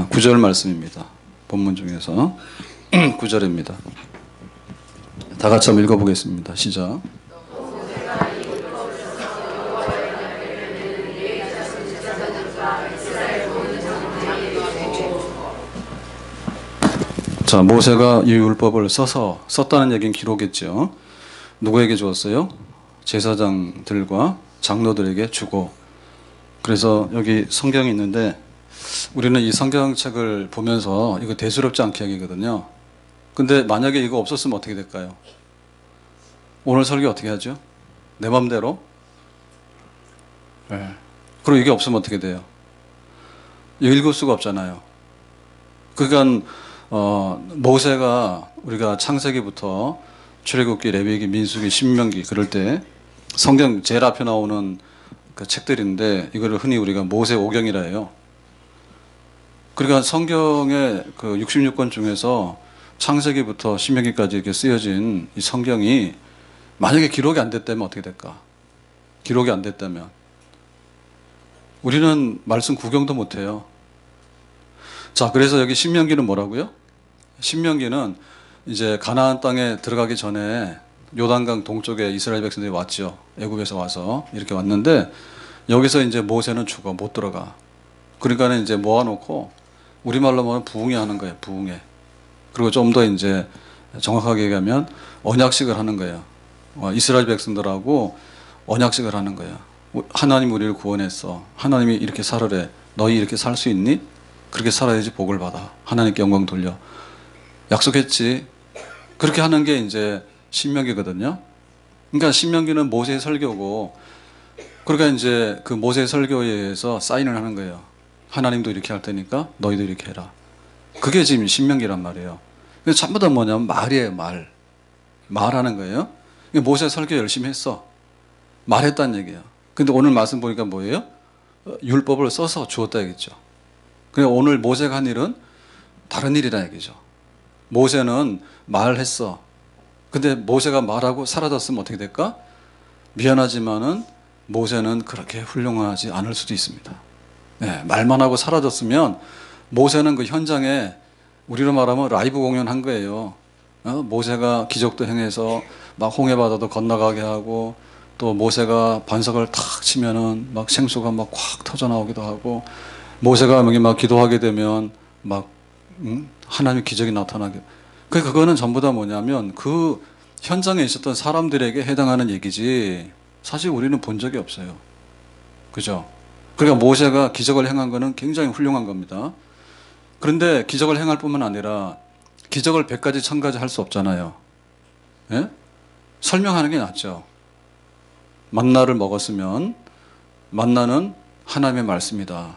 구절 말씀입니다. 본문 중에서 9절입니다. 다 같이 한번 읽어보겠습니다. 시작. 자, 모세가 이 율법을 썼다는 얘기는 기록했죠. 누구에게 주었어요? 제사장들과 장로들에게 주고. 그래서 여기 성경이 있는데 우리는 이 성경책을 보면서 이거 대수롭지 않게 여기거든요. 근데 만약에 이거 없었으면 어떻게 될까요? 오늘 설교 어떻게 하죠? 내 맘대로? 네. 그리고 이게 없으면 어떻게 돼요? 읽을 수가 없잖아요. 그러니까 모세가 우리가 창세기부터 출애굽기, 레위기, 민수기, 신명기 그럴 때 성경 제일 앞에 나오는 그 책들인데 이거를 흔히 우리가 모세 오경이라 해요. 그러니까 성경의 그 66권 중에서 창세기부터 신명기까지 이렇게 쓰여진 이 성경이 만약에 기록이 안 됐다면 어떻게 될까? 기록이 안 됐다면 우리는 말씀 구경도 못 해요. 자, 그래서 여기 신명기는 뭐라고요? 신명기는 이제 가나안 땅에 들어가기 전에 요단강 동쪽에 이스라엘 백성들이 왔죠. 애굽에서 와서 이렇게 왔는데 여기서 이제 모세는 죽어 못 들어가. 그러니까 이제 모아놓고 우리말로 보면 부흥회 하는 거예요. 부흥회. 그리고 좀 더 이제 정확하게 얘기하면 언약식을 하는 거예요. 이스라엘 백성들하고 언약식을 하는 거예요. 하나님 우리를 구원했어. 하나님이 이렇게 살으래. 너희 이렇게 살 수 있니? 그렇게 살아야지 복을 받아. 하나님께 영광 돌려. 약속했지. 그렇게 하는 게 이제 신명기거든요. 그러니까 신명기는 모세의 설교고, 그러니까 이제 그 모세의 설교에 의해서 사인을 하는 거예요. 하나님도 이렇게 할 테니까 너희도 이렇게 해라. 그게 지금 신명기란 말이에요. 근데 전부 다 뭐냐면 말이에요, 말. 말하는 거예요. 모세 설교 열심히 했어. 말했다는 얘기예요. 근데 오늘 말씀 보니까 뭐예요? 율법을 써서 주었다 얘기죠. 그러니까 오늘 모세가 한 일은 다른 일이라 얘기죠. 모세는 말했어. 근데 모세가 말하고 사라졌으면 어떻게 될까? 미안하지만은 모세는 그렇게 훌륭하지 않을 수도 있습니다. 네, 말만 하고 사라졌으면 모세는 그 현장에 우리로 말하면 라이브 공연한 거예요. 모세가 기적도 행해서 막 홍해바다도 건너가게 하고 또 모세가 반석을 탁 치면은 막 생수가 막 콱 터져 나오기도 하고 모세가 막 기도하게 되면 막 하나님의 기적이 나타나게. 그거는 전부 다 뭐냐면 그 현장에 있었던 사람들에게 해당하는 얘기지 사실 우리는 본 적이 없어요. 그죠? 그러니까 모세가 기적을 행한 거는 굉장히 훌륭한 겁니다. 그런데 기적을 행할 뿐만 아니라 기적을 100가지 1000가지 할 수 없잖아요. 예? 설명하는 게 낫죠. 만나를 먹었으면 만나는 하나님의 말씀이다.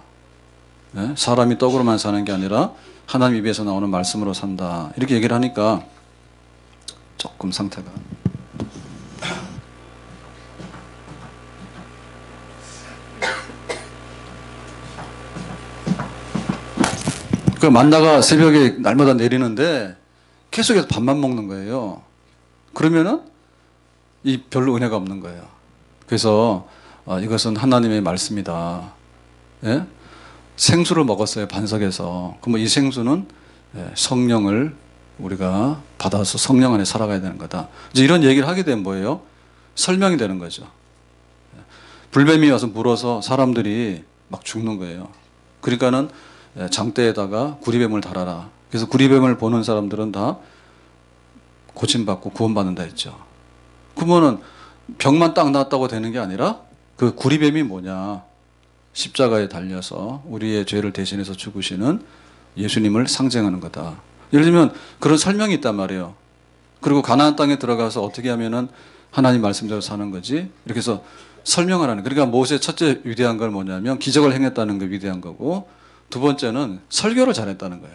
예? 사람이 떡으로만 사는 게 아니라 하나님 입에서 나오는 말씀으로 산다. 이렇게 얘기를 하니까 조금 상태가 그 만나가 새벽에 날마다 내리는데 계속해서 밥만 먹는 거예요. 그러면은 이 별로 은혜가 없는 거예요. 그래서 이것은 하나님의 말씀이다. 예? 생수를 먹었어요, 반석에서. 그러면 이 생수는 성령을 우리가 받아서 성령 안에 살아가야 되는 거다. 이제 이런 얘기를 하게 되면 뭐예요? 설명이 되는 거죠. 불뱀이 와서 물어서 사람들이 막 죽는 거예요. 그러니까는 장대에다가 구리뱀을 달아라. 그래서 구리뱀을 보는 사람들은 다 고침받고 구원받는다 했죠. 그러면은 병만 딱 낫다고 되는 게 아니라 그 구리뱀이 뭐냐? 십자가에 달려서 우리의 죄를 대신해서 죽으시는 예수님을 상징하는 거다. 예를 들면 그런 설명이 있단 말이에요. 그리고 가나안 땅에 들어가서 어떻게 하면은 하나님 말씀대로 사는 거지? 이렇게 해서 설명을 하는. 그러니까 모세 첫째 위대한 건 뭐냐면 기적을 행했다는 게 위대한 거고, 두 번째는 설교를 잘했다는 거야.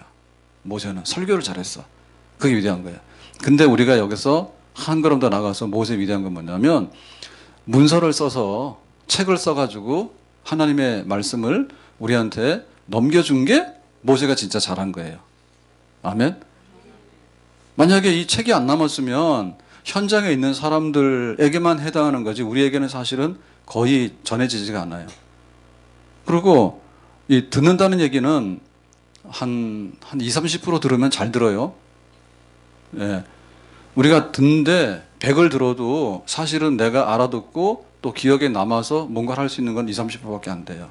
모세는 설교를 잘했어. 그게 위대한 거야. 근데 우리가 여기서 한 걸음 더 나가서 모세의 위대한 건 뭐냐면 문서를 써서 책을 써가지고 하나님의 말씀을 우리한테 넘겨준 게 모세가 진짜 잘한 거예요. 아멘? 만약에 이 책이 안 남았으면 현장에 있는 사람들에게만 해당하는 거지 우리에게는 사실은 거의 전해지지가 않아요. 그리고 이 듣는다는 얘기는 한 2, 30% 들으면 잘 들어요. 예. 우리가 듣는데 100을 들어도 사실은 내가 알아듣고 또 기억에 남아서 뭔가를 할 수 있는 건 2, 30%밖에 안 돼요.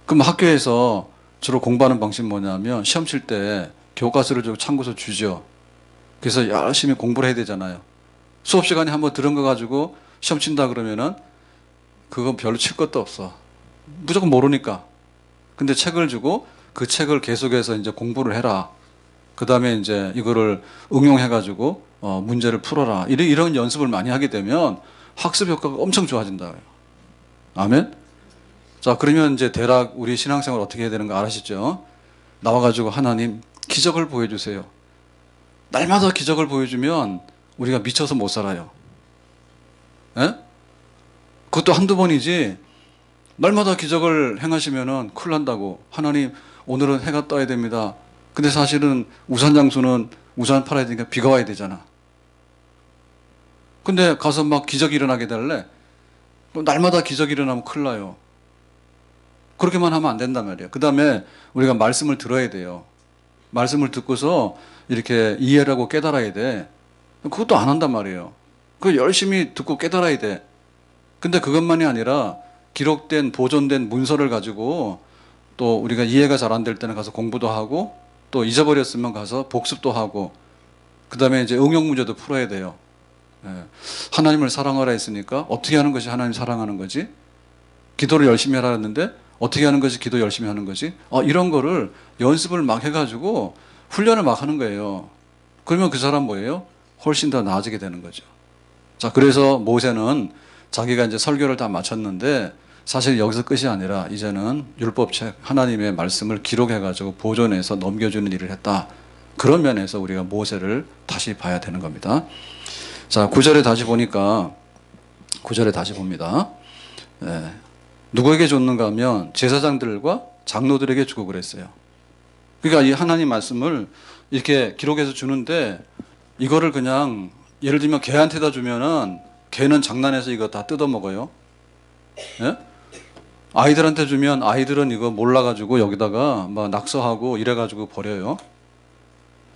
그럼 학교에서 주로 공부하는 방식이 뭐냐면 시험 칠 때 교과서를 주고 참고서 주죠. 그래서 열심히 공부를 해야 되잖아요. 수업 시간에 한번 들은 거 가지고 시험 친다 그러면은 그건 별로 칠 것도 없어. 무조건 모르니까. 근데 책을 주고 그 책을 계속해서 이제 공부를 해라. 그 다음에 이제 이거를 응용해가지고 문제를 풀어라. 이런 연습을 많이 하게 되면 학습 효과가 엄청 좋아진다. 아멘? 자, 그러면 이제 대략 우리 신앙생활 어떻게 해야 되는 거 알으시죠? 나와가지고 하나님 기적을 보여주세요. 날마다 기적을 보여주면 우리가 미쳐서 못 살아요. 예? 그것도 한두 번이지 날마다 기적을 행하시면은 큰일 난다고. 하나님 오늘은 해가 떠야 됩니다. 근데 사실은 우산 장수는 우산 팔아야 되니까 비가 와야 되잖아. 근데 가서 막 기적이 일어나게 될래? 날마다 기적이 일어나면 큰일 나요. 그렇게만 하면 안 된단 말이에요. 그 다음에 우리가 말씀을 들어야 돼요. 말씀을 듣고서 이렇게 이해를 하고 깨달아야 돼. 그것도 안 한단 말이에요. 그 열심히 듣고 깨달아야 돼. 근데 그것만이 아니라 기록된 보존된 문서를 가지고 또 우리가 이해가 잘 안 될 때는 가서 공부도 하고 또 잊어버렸으면 가서 복습도 하고 그 다음에 이제 응용 문제도 풀어야 돼요. 예. 하나님을 사랑하라 했으니까 어떻게 하는 것이 하나님 사랑하는 거지? 기도를 열심히 하라 했는데 어떻게 하는 것이 기도 열심히 하는 거지? 이런 거를 연습을 막 해가지고 훈련을 막 하는 거예요. 그러면 그 사람 뭐예요? 훨씬 더 나아지게 되는 거죠. 자, 그래서 모세는 자기가 이제 설교를 다 마쳤는데 사실 여기서 끝이 아니라 이제는 율법책 하나님의 말씀을 기록해가지고 보존해서 넘겨주는 일을 했다. 그런 면에서 우리가 모세를 다시 봐야 되는 겁니다. 자, 9절에 다시 보니까 9절에 다시 봅니다. 예. 누구에게 줬는가 하면 제사장들과 장로들에게 주고 그랬어요. 그러니까 이 하나님 말씀을 이렇게 기록해서 주는데 이거를 그냥 예를 들면 개한테다 주면은 개는 장난해서 이거 다 뜯어먹어요. 예? 아이들한테 주면 아이들은 이거 몰라가지고 여기다가 막 낙서하고 이래가지고 버려요.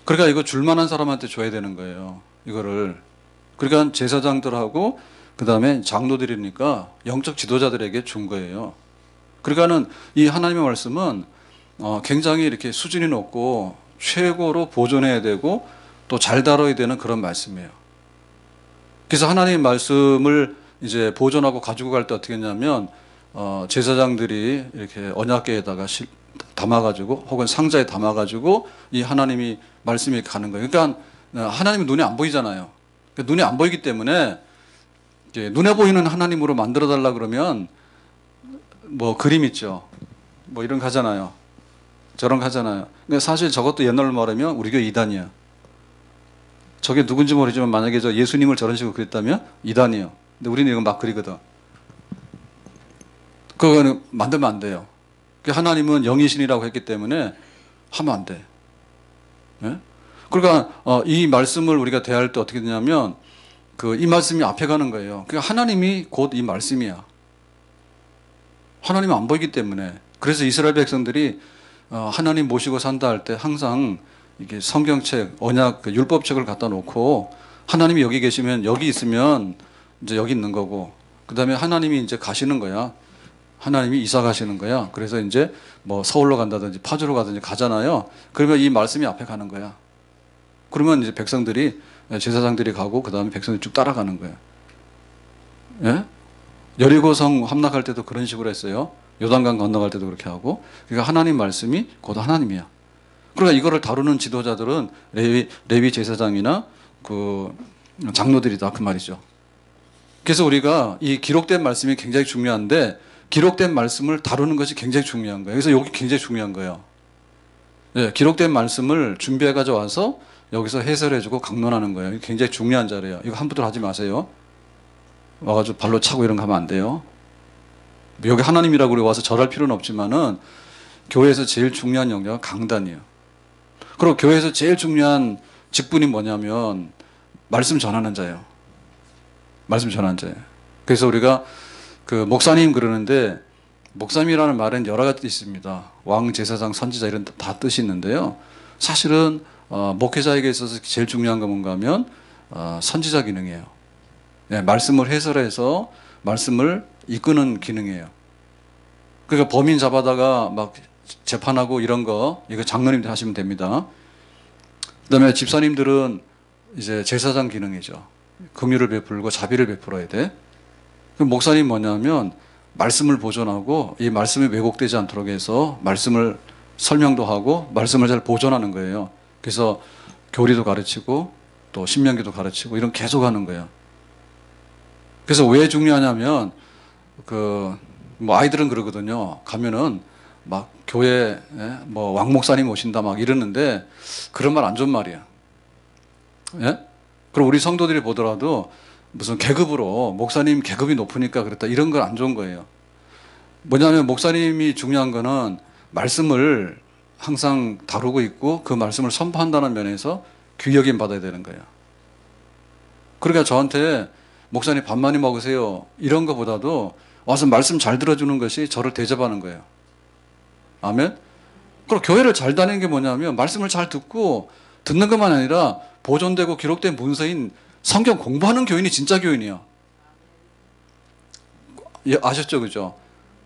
그러니까 이거 줄만한 사람한테 줘야 되는 거예요. 이거를. 그러니까 제사장들하고 그 다음에 장로들이니까 영적 지도자들에게 준 거예요. 그러니까는 이 하나님의 말씀은 굉장히 이렇게 수준이 높고 최고로 보존해야 되고 또 잘 다뤄야 되는 그런 말씀이에요. 그래서 하나님의 말씀을 이제 보존하고 가지고 갈 때 어떻게 했냐면 제사장들이 이렇게 언약궤에다가 담아가지고 혹은 상자에 담아가지고 이 하나님이 말씀이 가는 거예요. 그러니까 하나님이 눈에 안 보이잖아요. 그러니까 눈에 안 보이기 때문에 눈에 보이는 하나님으로 만들어 달라 그러면 뭐 그림 있죠. 뭐 이런 거 하잖아요. 저런 거 하잖아요. 근데 사실 저것도 옛날로 말하면 우리 교회 이단이야. 저게 누군지 모르지만 만약에 저 예수님을 저런 식으로 그렸다면 이단이에요. 근데 우리는 이거 막 그리거든. 그거는 만들면 안 돼요. 하나님은 영이신이라고 했기 때문에 하면 안 돼. 네? 그러니까 이 말씀을 우리가 대할 때 어떻게 되냐면 이 말씀이 앞에 가는 거예요. 그러니까 하나님이 곧 이 말씀이야. 하나님은 안 보이기 때문에. 그래서 이스라엘 백성들이 하나님 모시고 산다 할 때 항상 이게 성경책, 언약, 율법책을 갖다 놓고 하나님이 여기 계시면 여기 있으면 이제 여기 있는 거고 그 다음에 하나님이 이제 가시는 거야. 하나님이 이사 가시는 거야. 그래서 이제 뭐 서울로 간다든지 파주로 가든지 가잖아요. 그러면 이 말씀이 앞에 가는 거야. 그러면 이제 백성들이 제사장들이 가고 그 다음에 백성들이 쭉 따라가는 거예요. 예? 여리고성 함락할 때도 그런 식으로 했어요. 요단강 건너갈 때도 그렇게 하고. 그러니까 하나님 말씀이 곧 하나님이야. 그러니까 이거를 다루는 지도자들은 레위 제사장이나 그 장로들이다 그 말이죠. 그래서 우리가 이 기록된 말씀이 굉장히 중요한데 기록된 말씀을 다루는 것이 굉장히 중요한 거예요. 그래서 여기 굉장히 중요한 거예요. 예, 기록된 말씀을 준비해 가져와서 여기서 해설해주고 강론하는 거예요. 이게 굉장히 중요한 자리예요. 이거 함부로 하지 마세요. 와가지고 발로 차고 이런 거 하면 안 돼요. 여기 하나님이라고 우리 와서 절할 필요는 없지만은 교회에서 제일 중요한 영역은 강단이에요. 그리고 교회에서 제일 중요한 직분이 뭐냐면 말씀 전하는 자예요. 말씀 전하는 자예요. 그래서 우리가 그 목사님 그러는데 목사님이라는 말은 여러 가지 뜻이 있습니다. 왕, 제사장, 선지자 이런 다 뜻이 있는데요. 사실은 목회자에게 있어서 제일 중요한 건 뭔가 하면 선지자 기능이에요. 네, 말씀을 해설해서 말씀을 이끄는 기능이에요. 그러니까 범인 잡아다가 막 재판하고 이런 거 이거 장로님들 하시면 됩니다. 그다음에 집사님들은 이제 제사장 기능이죠. 긍휼을 베풀고 자비를 베풀어야 돼. 그럼 목사님 뭐냐면 말씀을 보존하고 이 말씀이 왜곡되지 않도록 해서 말씀을 설명도 하고 말씀을 잘 보존하는 거예요. 그래서 교리도 가르치고 또 신명기도 가르치고 이런 계속 하는 거예요. 그래서 왜 중요하냐면 뭐 아이들은 그러거든요. 가면은 막 교회 뭐 왕 목사님 오신다 막 이러는데 그런 말 안 좋은 말이야. 예? 그럼 우리 성도들이 보더라도 무슨 계급으로 목사님 계급이 높으니까 그랬다 이런 건 안 좋은 거예요. 뭐냐면 목사님이 중요한 거는 말씀을 항상 다루고 있고 그 말씀을 선포한다는 면에서 귀여김 받아야 되는 거예요. 그러니까 저한테 목사님 밥 많이 먹으세요 이런 것보다도 와서 말씀 잘 들어주는 것이 저를 대접하는 거예요. 아멘. 그리고 교회를 잘 다니는 게 뭐냐면 말씀을 잘 듣고 듣는 것만 아니라 보존되고 기록된 문서인 성경 공부하는 교인이 진짜 교인이에요. 예, 아셨죠? 그죠?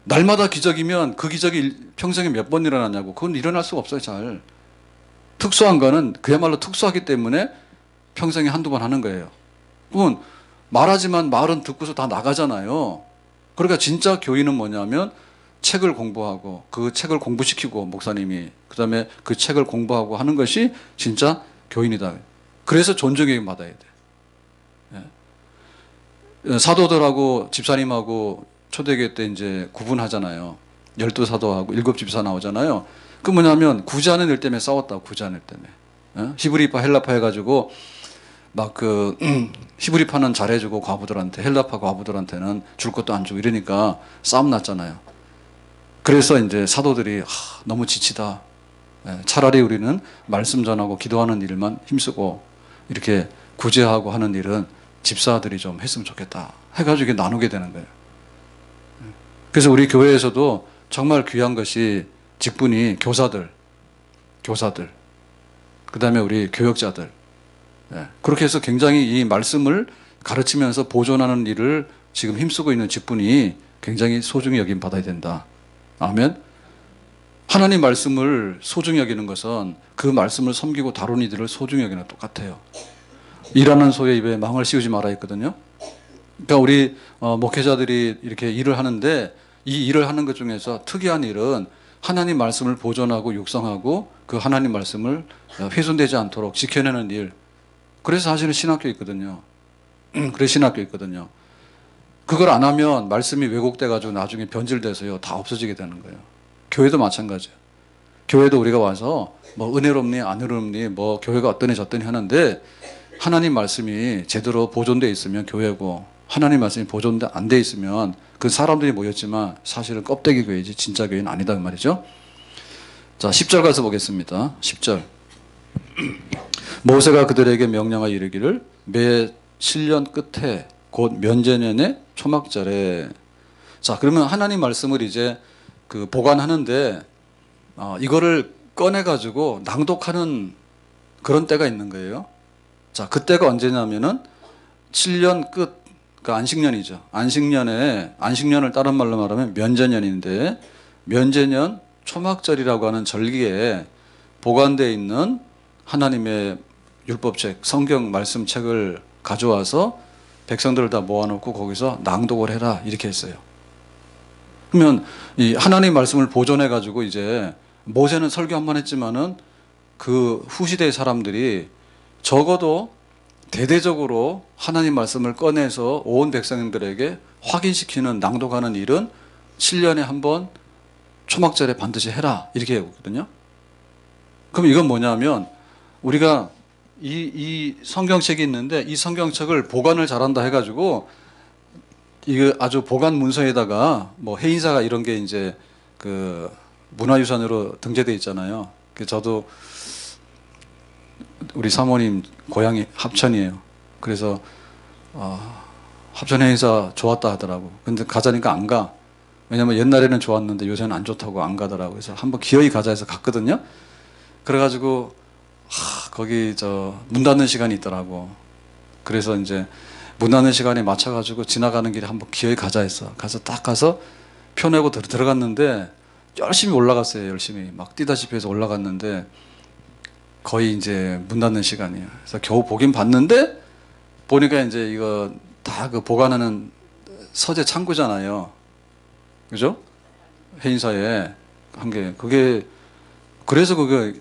날마다 기적이면 그 기적이 평생에 몇 번 일어나냐고. 그건 일어날 수가 없어요. 잘. 특수한 거는 그야말로 특수하기 때문에 평생에 한두 번 하는 거예요. 그건 말하지만 말은 듣고서 다 나가잖아요. 그러니까 진짜 교인은 뭐냐면 책을 공부하고 그 책을 공부시키고 목사님이 그 다음에 그 책을 공부하고 하는 것이 진짜 교인이다. 그래서 존중을 받아야 돼. 예. 사도들하고 집사님하고 초대교회 때 이제 구분하잖아요. 12사도하고 7집사 나오잖아요. 그 뭐냐면 구제하는 일 때문에 싸웠다고. 구제하는 일 때문에. 예? 히브리파 헬라파 해가지고 막 히브리파는 잘해주고 과부들한테 헬라파 과부들한테는 줄 것도 안 주고 이러니까 싸움 났잖아요. 그래서 이제 사도들이 너무 지치다. 차라리 우리는 말씀 전하고 기도하는 일만 힘쓰고 이렇게 구제하고 하는 일은 집사들이 좀 했으면 좋겠다 해가지고 나누게 되는 거예요. 그래서 우리 교회에서도 정말 귀한 것이 직분이 교사들 그 다음에 우리 교역자들 그렇게 해서 굉장히 이 말씀을 가르치면서 보존하는 일을 지금 힘쓰고 있는 직분이 굉장히 소중히 여김 받아야 된다. 아멘. 하나님 말씀을 소중히 여기는 것은 그 말씀을 섬기고 다루는 이들을 소중히 여기는 똑같아요. 일하는 소의 입에 망을 씌우지 말아 있거든요. 그러니까 우리 목회자들이 이렇게 일을 하는데 이 일을 하는 것 중에서 특이한 일은 하나님 말씀을 보존하고 육성하고 그 하나님 말씀을 훼손되지 않도록 지켜내는 일. 그래서 사실은 신학교 있거든요. 그래서 신학교 있거든요. 그걸 안 하면 말씀이 왜곡돼가지고 나중에 변질돼서요 다 없어지게 되는 거예요. 교회도 마찬가지예요. 교회도 우리가 와서 뭐 은혜롭니 안 은혜롭니 뭐 교회가 어떠니 저떠니 하는데 하나님 말씀이 제대로 보존돼 있으면 교회고 하나님 말씀이 보존돼 안 돼 있으면 그 사람들이 모였지만 사실은 껍데기 교회지 진짜 교회는 아니다 그 말이죠. 자 10절 가서 보겠습니다. 10절 모세가 그들에게 명령하여 이르기를 매 7년 끝에 곧 면제년의 초막절에. 자 그러면 하나님 말씀을 이제 보관하는데 이거를 꺼내 가지고 낭독하는 그런 때가 있는 거예요. 자 그때가 언제냐면은 7년 끝 그러니까 안식년이죠. 안식년을 다른 말로 말하면 면제년인데 면제년 초막절이라고 하는 절기에 보관되어 있는 하나님의 율법책 성경 말씀책을 가져와서 백성들을 다 모아놓고 거기서 낭독을 해라 이렇게 했어요. 그러면 이 하나님 말씀을 보존해 가지고 이제 모세는 설교 한 번 했지만은 그 후시대의 사람들이 적어도 대대적으로 하나님 말씀을 꺼내서 온 백성들에게 확인시키는 낭독하는 일은 7년에 한 번 초막절에 반드시 해라 이렇게 했거든요. 그럼 이건 뭐냐면 우리가 이 성경책이 있는데 이 성경책을 보관을 잘한다 해가지고 이거 아주 보관 문서에다가 뭐 해인사가 이런 게 이제 그 문화유산으로 등재돼 있잖아요. 저도 우리 사모님 고향이 합천이에요. 그래서 합천 해인사 좋았다 하더라고. 근데 가자니까 안 가. 왜냐면 옛날에는 좋았는데 요새는 안 좋다고 안 가더라고요. 그래서 한번 기어이 가자 해서 갔거든요. 그래가지고 거기 문 닫는 시간이 있더라고. 그래서 이제 문 닫는 시간에 맞춰가지고 지나가는 길에 한번 기어이 가자 해서 딱 가서 표 내고 들어갔는데 열심히 올라갔어요. 열심히 막 뛰다시피 해서 올라갔는데 거의 이제 문 닫는 시간이에요. 그래서 겨우 보긴 봤는데 보니까 이제 이거 다 그 보관하는 서재 창고잖아요. 그죠? 해인사에 한 게 그게 그래서 그게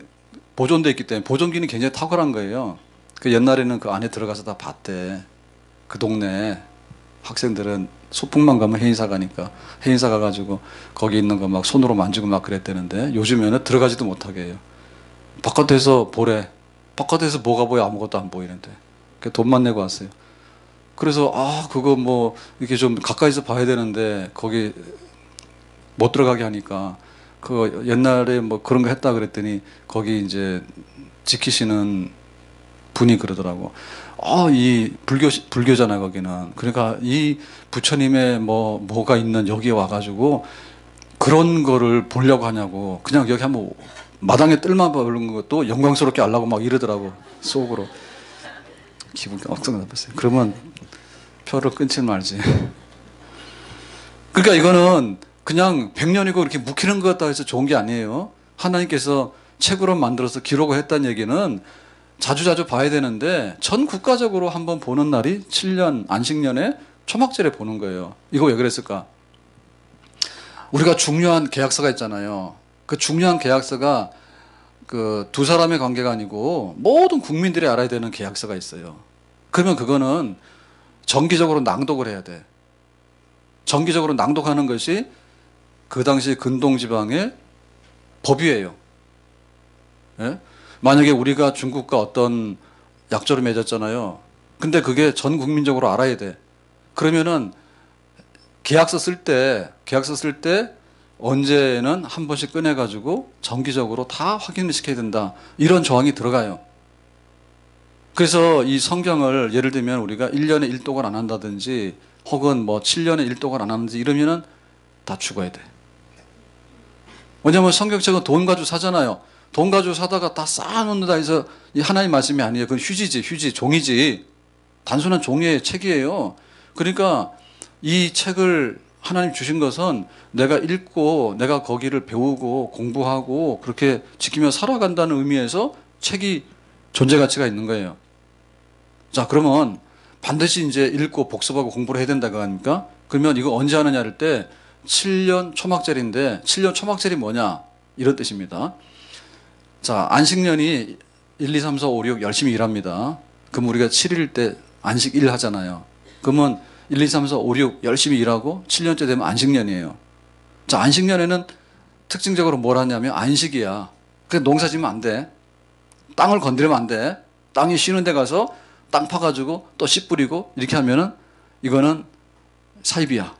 보존돼 있기 때문에 보존기는 굉장히 탁월한 거예요. 그 옛날에는 그 안에 들어가서 다 봤대. 그 동네 학생들은 소풍만 가면 해인사 가니까 해인사 가가지고 거기 있는 거 막 손으로 만지고 막 그랬대는데 요즘에는 들어가지도 못하게 해요. 바깥에서 보래. 바깥에서 뭐가 보여? 아무것도 안 보이는데. 그 돈만 내고 왔어요. 그래서 그거 뭐 이렇게 좀 가까이서 봐야 되는데 거기 못 들어가게 하니까 그 옛날에 뭐 그런 거 했다 그랬더니 거기 이제 지키시는 분이 그러더라고. 이 불교잖아 거기는. 그러니까 이 부처님의 뭐가 있는 여기에 와가지고 그런 거를 보려고 하냐고. 그냥 여기 한번 마당에 뜰만 보는 것도 영광스럽게 하려고 막 이러더라고 속으로. 기분이 엄청 나빴어요. 그러면 표를 끊지 말지. 그러니까 이거는 그냥 100년이고 이렇게 묵히는 것 같다 해서 좋은 게 아니에요. 하나님께서 책으로 만들어서 기록을 했다는 얘기는 자주자주 봐야 되는데 전 국가적으로 한번 보는 날이 7년 안식년에 초막절에 보는 거예요. 이거 왜 그랬을까? 우리가 중요한 계약서가 있잖아요. 그 중요한 계약서가 그 두 사람의 관계가 아니고 모든 국민들이 알아야 되는 계약서가 있어요. 그러면 그거는 정기적으로 낭독을 해야 돼. 정기적으로 낭독하는 것이 그 당시 근동지방의 법이에요. 예? 만약에 우리가 중국과 어떤 약조를 맺었잖아요. 근데 그게 전 국민적으로 알아야 돼. 그러면은 계약서 쓸 때 언제는 한 번씩 꺼내가지고 정기적으로 다 확인을 시켜야 된다. 이런 조항이 들어가요. 그래서 이 성경을 예를 들면 우리가 1년에 1독을 안 한다든지 혹은 뭐 7년에 1독을 안 하는지 이러면은 다 죽어야 돼. 왜냐면 성경책은 돈 가지고 사잖아요. 돈 가지고 사다가 다 쌓아놓는다 해서 이 하나님 말씀이 아니에요. 그건 휴지, 종이지. 단순한 종이의 책이에요. 그러니까 이 책을 하나님 주신 것은 내가 읽고 내가 거기를 배우고 공부하고 그렇게 지키며 살아간다는 의미에서 책이 존재 가치가 있는 거예요. 자, 그러면 반드시 이제 읽고 복습하고 공부를 해야 된다고 하니까 그러면 이거 언제 하느냐 할 때 7년 초막절인데 7년 초막절이 뭐냐? 이런 뜻입니다. 자, 안식년이 1, 2, 3, 4, 5, 6 열심히 일합니다. 그럼 우리가 7일 때 안식 일 하잖아요. 그러면 1, 2, 3, 4, 5, 6 열심히 일하고 7년째 되면 안식년이에요. 자, 안식년에는 특징적으로 뭘 하냐면 안식이야. 그래서 농사 지으면 안 돼. 땅을 건드리면 안 돼. 땅이 쉬는 데 가서 땅 파가지고 또 씨 뿌리고 이렇게 하면은 이거는 사입이야.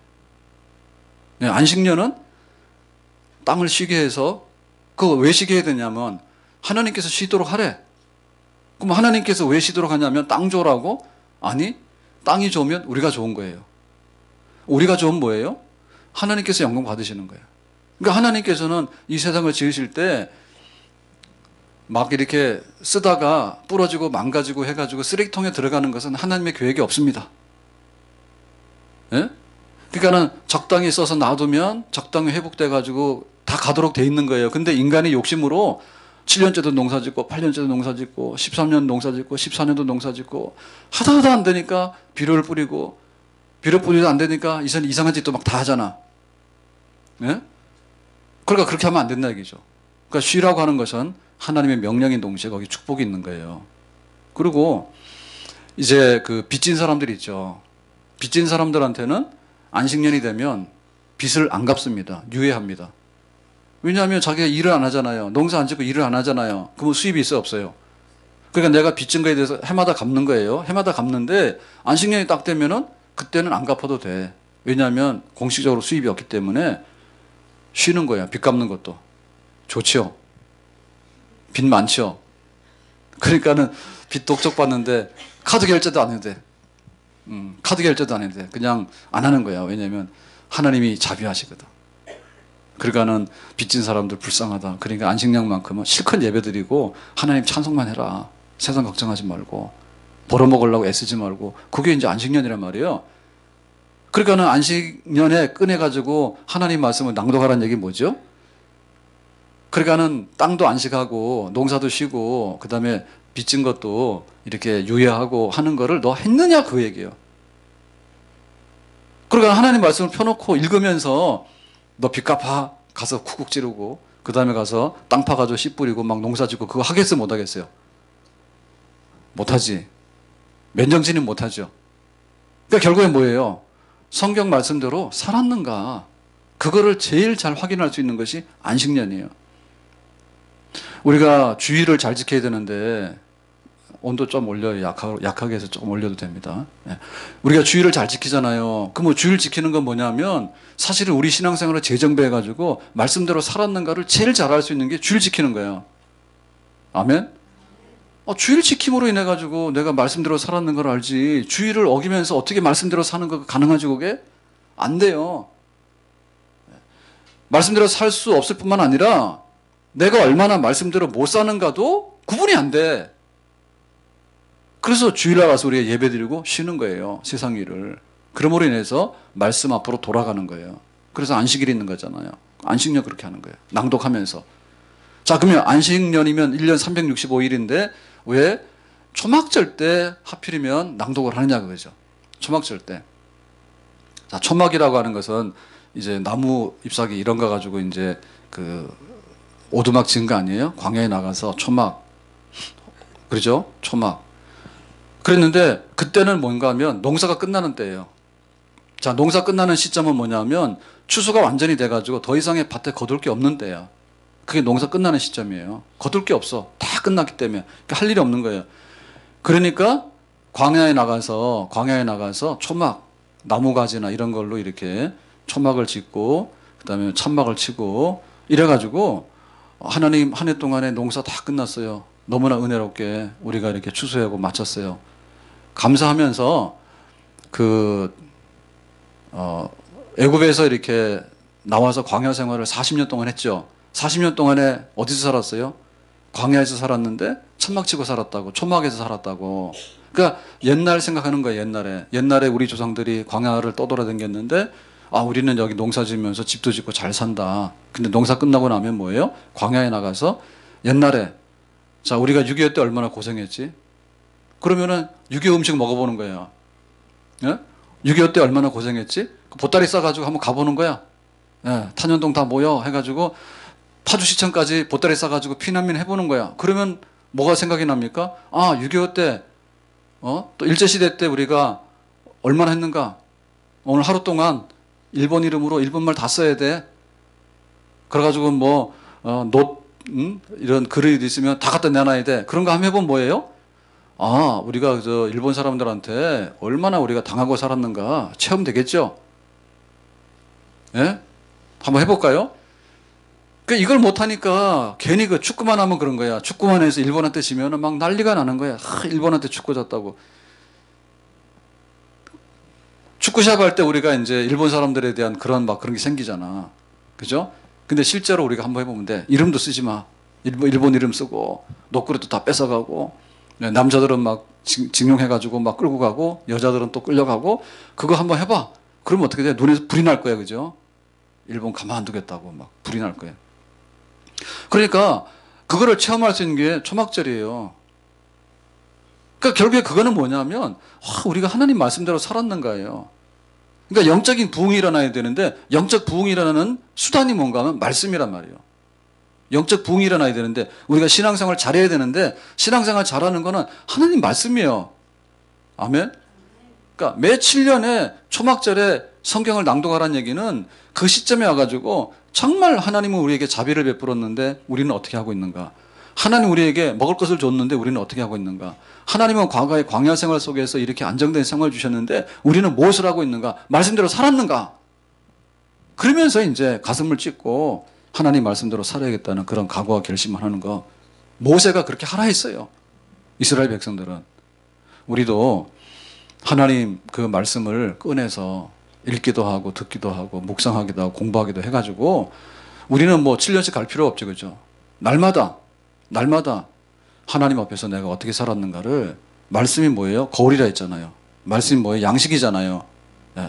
네, 안식년은 땅을 쉬게 해서 그거 왜 쉬게 해야 되냐면 하나님께서 쉬도록 하래. 그럼 하나님께서 왜 쉬도록 하냐면 땅 좋으라고? 아니, 땅이 좋으면 우리가 좋은 거예요. 우리가 좋은 뭐예요? 하나님께서 영광 받으시는 거예요. 그러니까 하나님께서는 이 세상을 지으실 때 막 이렇게 쓰다가 부러지고 망가지고 해가지고 쓰레기통에 들어가는 것은 하나님의 계획이 없습니다. 예? 그러니까는 적당히 써서 놔두면 적당히 회복돼가지고 다 가도록 돼 있는 거예요. 근데 인간의 욕심으로 7년째도 농사 짓고 8년째도 농사 짓고 13년 농사 짓고 14년도 농사 짓고 하다 안 되니까 비료를 뿌리고 비료 뿌리도 안 되니까 이상한 짓도 막 다 하잖아. 예? 그러니까 그렇게 하면 안 된다 얘기죠. 그러니까 쉬라고 하는 것은 하나님의 명령인 동시에 거기 축복이 있는 거예요. 그리고 이제 그 빚진 사람들이 있죠. 빚진 사람들한테는 안식년이 되면 빚을 안 갚습니다. 유예합니다. 왜냐하면 자기가 일을 안 하잖아요. 농사 안 짓고 일을 안 하잖아요. 그러면 수입이 있어요, 없어요? 그러니까 내가 빚진 거에 대해서 해마다 갚는 거예요. 해마다 갚는데 안식년이 딱 되면은 그때는 안 갚아도 돼. 왜냐하면 공식적으로 수입이 없기 때문에 쉬는 거야. 빚 갚는 것도. 좋죠. 빚 많죠. 그러니까는 빚 독촉 받는데 카드 결제도 안 해도 돼. 카드 결제도 안 해도 돼. 그냥 안 하는 거야. 왜냐하면 하나님이 자비하시거든. 그러니까는 빚진 사람들 불쌍하다. 그러니까 안식년만큼은 실컷 예배드리고 하나님 찬송만 해라. 세상 걱정하지 말고 벌어먹으려고 애쓰지 말고. 그게 이제 안식년이란 말이에요. 그러니까는 안식년에 꺼내가지고 하나님 말씀을 낭독하라는 얘기 뭐죠? 그러니까는 땅도 안식하고 농사도 쉬고 그 다음에 빚진 것도 이렇게 유예하고 하는 거를 너 했느냐 그 얘기예요. 그러니까 하나님 말씀을 펴놓고 읽으면서 너 빚 갚아 가서 쿡쿡 찌르고 그 다음에 가서 땅 파가지고 씨 뿌리고 막 농사 짓고 그거 하겠어요 못 하겠어요? 못하지. 맨정신은 못하죠. 그러니까 결국에 뭐예요? 성경 말씀대로 살았는가 그거를 제일 잘 확인할 수 있는 것이 안식년이에요. 우리가 주의를 잘 지켜야 되는데 온도 좀 올려요. 약하게 해서 조금 올려도 됩니다. 우리가 주의를 잘 지키잖아요. 그럼 뭐 주의를 지키는 건 뭐냐면 사실은 우리 신앙생활을 재정비해가지고 말씀대로 살았는가를 제일 잘 알 수 있는 게 주의를 지키는 거예요. 아멘? 주의를 지킴으로 인해가지고 내가 말씀대로 살았는 걸 알지. 주의를 어기면서 어떻게 말씀대로 사는 거 가능하지 그게? 안 돼요. 말씀대로 살 수 없을 뿐만 아니라 내가 얼마나 말씀대로 못 사는가도 구분이 안 돼. 그래서 주일날 와서 우리가 예배드리고 쉬는 거예요. 세상 일을. 그러므로 인해서 말씀 앞으로 돌아가는 거예요. 그래서 안식일이 있는 거잖아요. 안식년 그렇게 하는 거예요. 낭독하면서. 자, 그러면 안식년이면 1년 365일인데 왜 초막절 때 하필이면 낭독을 하느냐 그거죠. 초막절 때. 자, 초막이라고 하는 것은 이제 나무 잎사귀 이런 거 가지고 이제 그 오두막 지은 거 아니에요? 광야에 나가서 초막. 그러죠? 초막. 그랬는데 그때는 뭔가 하면 농사가 끝나는 때예요. 자, 농사 끝나는 시점은 뭐냐면 추수가 완전히 돼가지고 더 이상의 밭에 거둘 게 없는 때야. 그게 농사 끝나는 시점이에요. 거둘 게 없어. 다 끝났기 때문에. 그러니까 할 일이 없는 거예요. 그러니까 광야에 나가서 초막, 나무가지나 이런 걸로 이렇게 초막을 짓고 그다음에 찬막을 치고 이래가지고 하나님 한 해 동안에 농사 다 끝났어요. 너무나 은혜롭게 우리가 이렇게 추수하고 마쳤어요. 감사하면서 애굽에서 이렇게 나와서 광야 생활을 40년 동안 했죠. 40년 동안에 어디서 살았어요? 광야에서 살았는데 천막 치고 살았다고, 초막에서 살았다고. 그러니까 옛날 생각하는 거예요. 옛날에 우리 조상들이 광야를 떠돌아다녔는데 우리는 여기 농사 지으면서 집도 짓고 잘 산다. 근데 농사 끝나고 나면 뭐예요? 광야에 나가서 옛날에 자, 우리가 6.25 때 얼마나 고생했지? 그러면은 6.25 음식 먹어보는 거예요. 예? 6.25 때 얼마나 고생했지? 보따리 싸가지고 한번 가보는 거야. 예, 탄현동 다 모여 해가지고 파주시청까지 보따리 싸가지고 피난민 해보는 거야. 그러면 뭐가 생각이 납니까? 6.25 때, 또 일제시대 때 우리가 얼마나 했는가? 오늘 하루 동안 일본 이름으로 일본말 다 써야 돼. 그래가지고 이런 글이 있으면 다 갖다 내놔야 돼. 그런 거 한번 해보면 뭐예요? 우리가 일본 사람들한테 얼마나 우리가 당하고 살았는가 체험되겠죠? 예? 한번 해볼까요? 이걸 못하니까 괜히 축구만 하면 그런 거야. 축구만 해서 일본한테 지면은 막 난리가 나는 거야. 일본한테 축구 졌다고. 축구샵 할 때 우리가 이제 일본 사람들에 대한 그런 게 생기잖아. 그죠? 근데 실제로 우리가 한번 해보면 돼. 이름도 쓰지 마. 일본 이름 쓰고, 노크릇도 다 뺏어가고, 남자들은 막 징용해가지고 막 끌고 가고, 여자들은 또 끌려가고, 그거 한번 해봐. 그러면 어떻게 돼? 눈에서 불이 날 거야. 그죠? 일본 가만 안 두겠다고 막 불이 날 거야. 그러니까, 그거를 체험할 수 있는 게 초막절이에요. 그러니까 결국에 그거는 뭐냐면, 우리가 하나님 말씀대로 살았는가예요. 그러니까 영적인 부흥이 일어나야 되는데, 영적 부흥이 일어나는 수단이 뭔가 하면 말씀이란 말이에요. 영적 부흥이 일어나야 되는데, 우리가 신앙생활 잘해야 되는데, 신앙생활 잘하는 거는 하나님 말씀이에요. 아멘? 그러니까 매 7년에 초막절에 성경을 낭독하라는 얘기는 그 시점에 와가지고 정말 하나님은 우리에게 자비를 베풀었는데 우리는 어떻게 하고 있는가? 하나님 우리에게 먹을 것을 줬는데 우리는 어떻게 하고 있는가? 하나님은 과거의 광야 생활 속에서 이렇게 안정된 생활을 주셨는데 우리는 무엇을 하고 있는가? 말씀대로 살았는가? 그러면서 이제 가슴을 찢고 하나님 말씀대로 살아야겠다는 그런 각오와 결심을 하는 거. 모세가 그렇게 하라 했어요. 이스라엘 백성들은. 우리도 하나님 그 말씀을 꺼내서 읽기도 하고 듣기도 하고 묵상하기도 하고 공부하기도 해가지고 우리는 뭐 7년씩 갈 필요 없죠. 그죠? 날마다 하나님 앞에서 내가 어떻게 살았는가를, 말씀이 뭐예요? 거울이라 했잖아요. 말씀이 뭐예요? 양식이잖아요.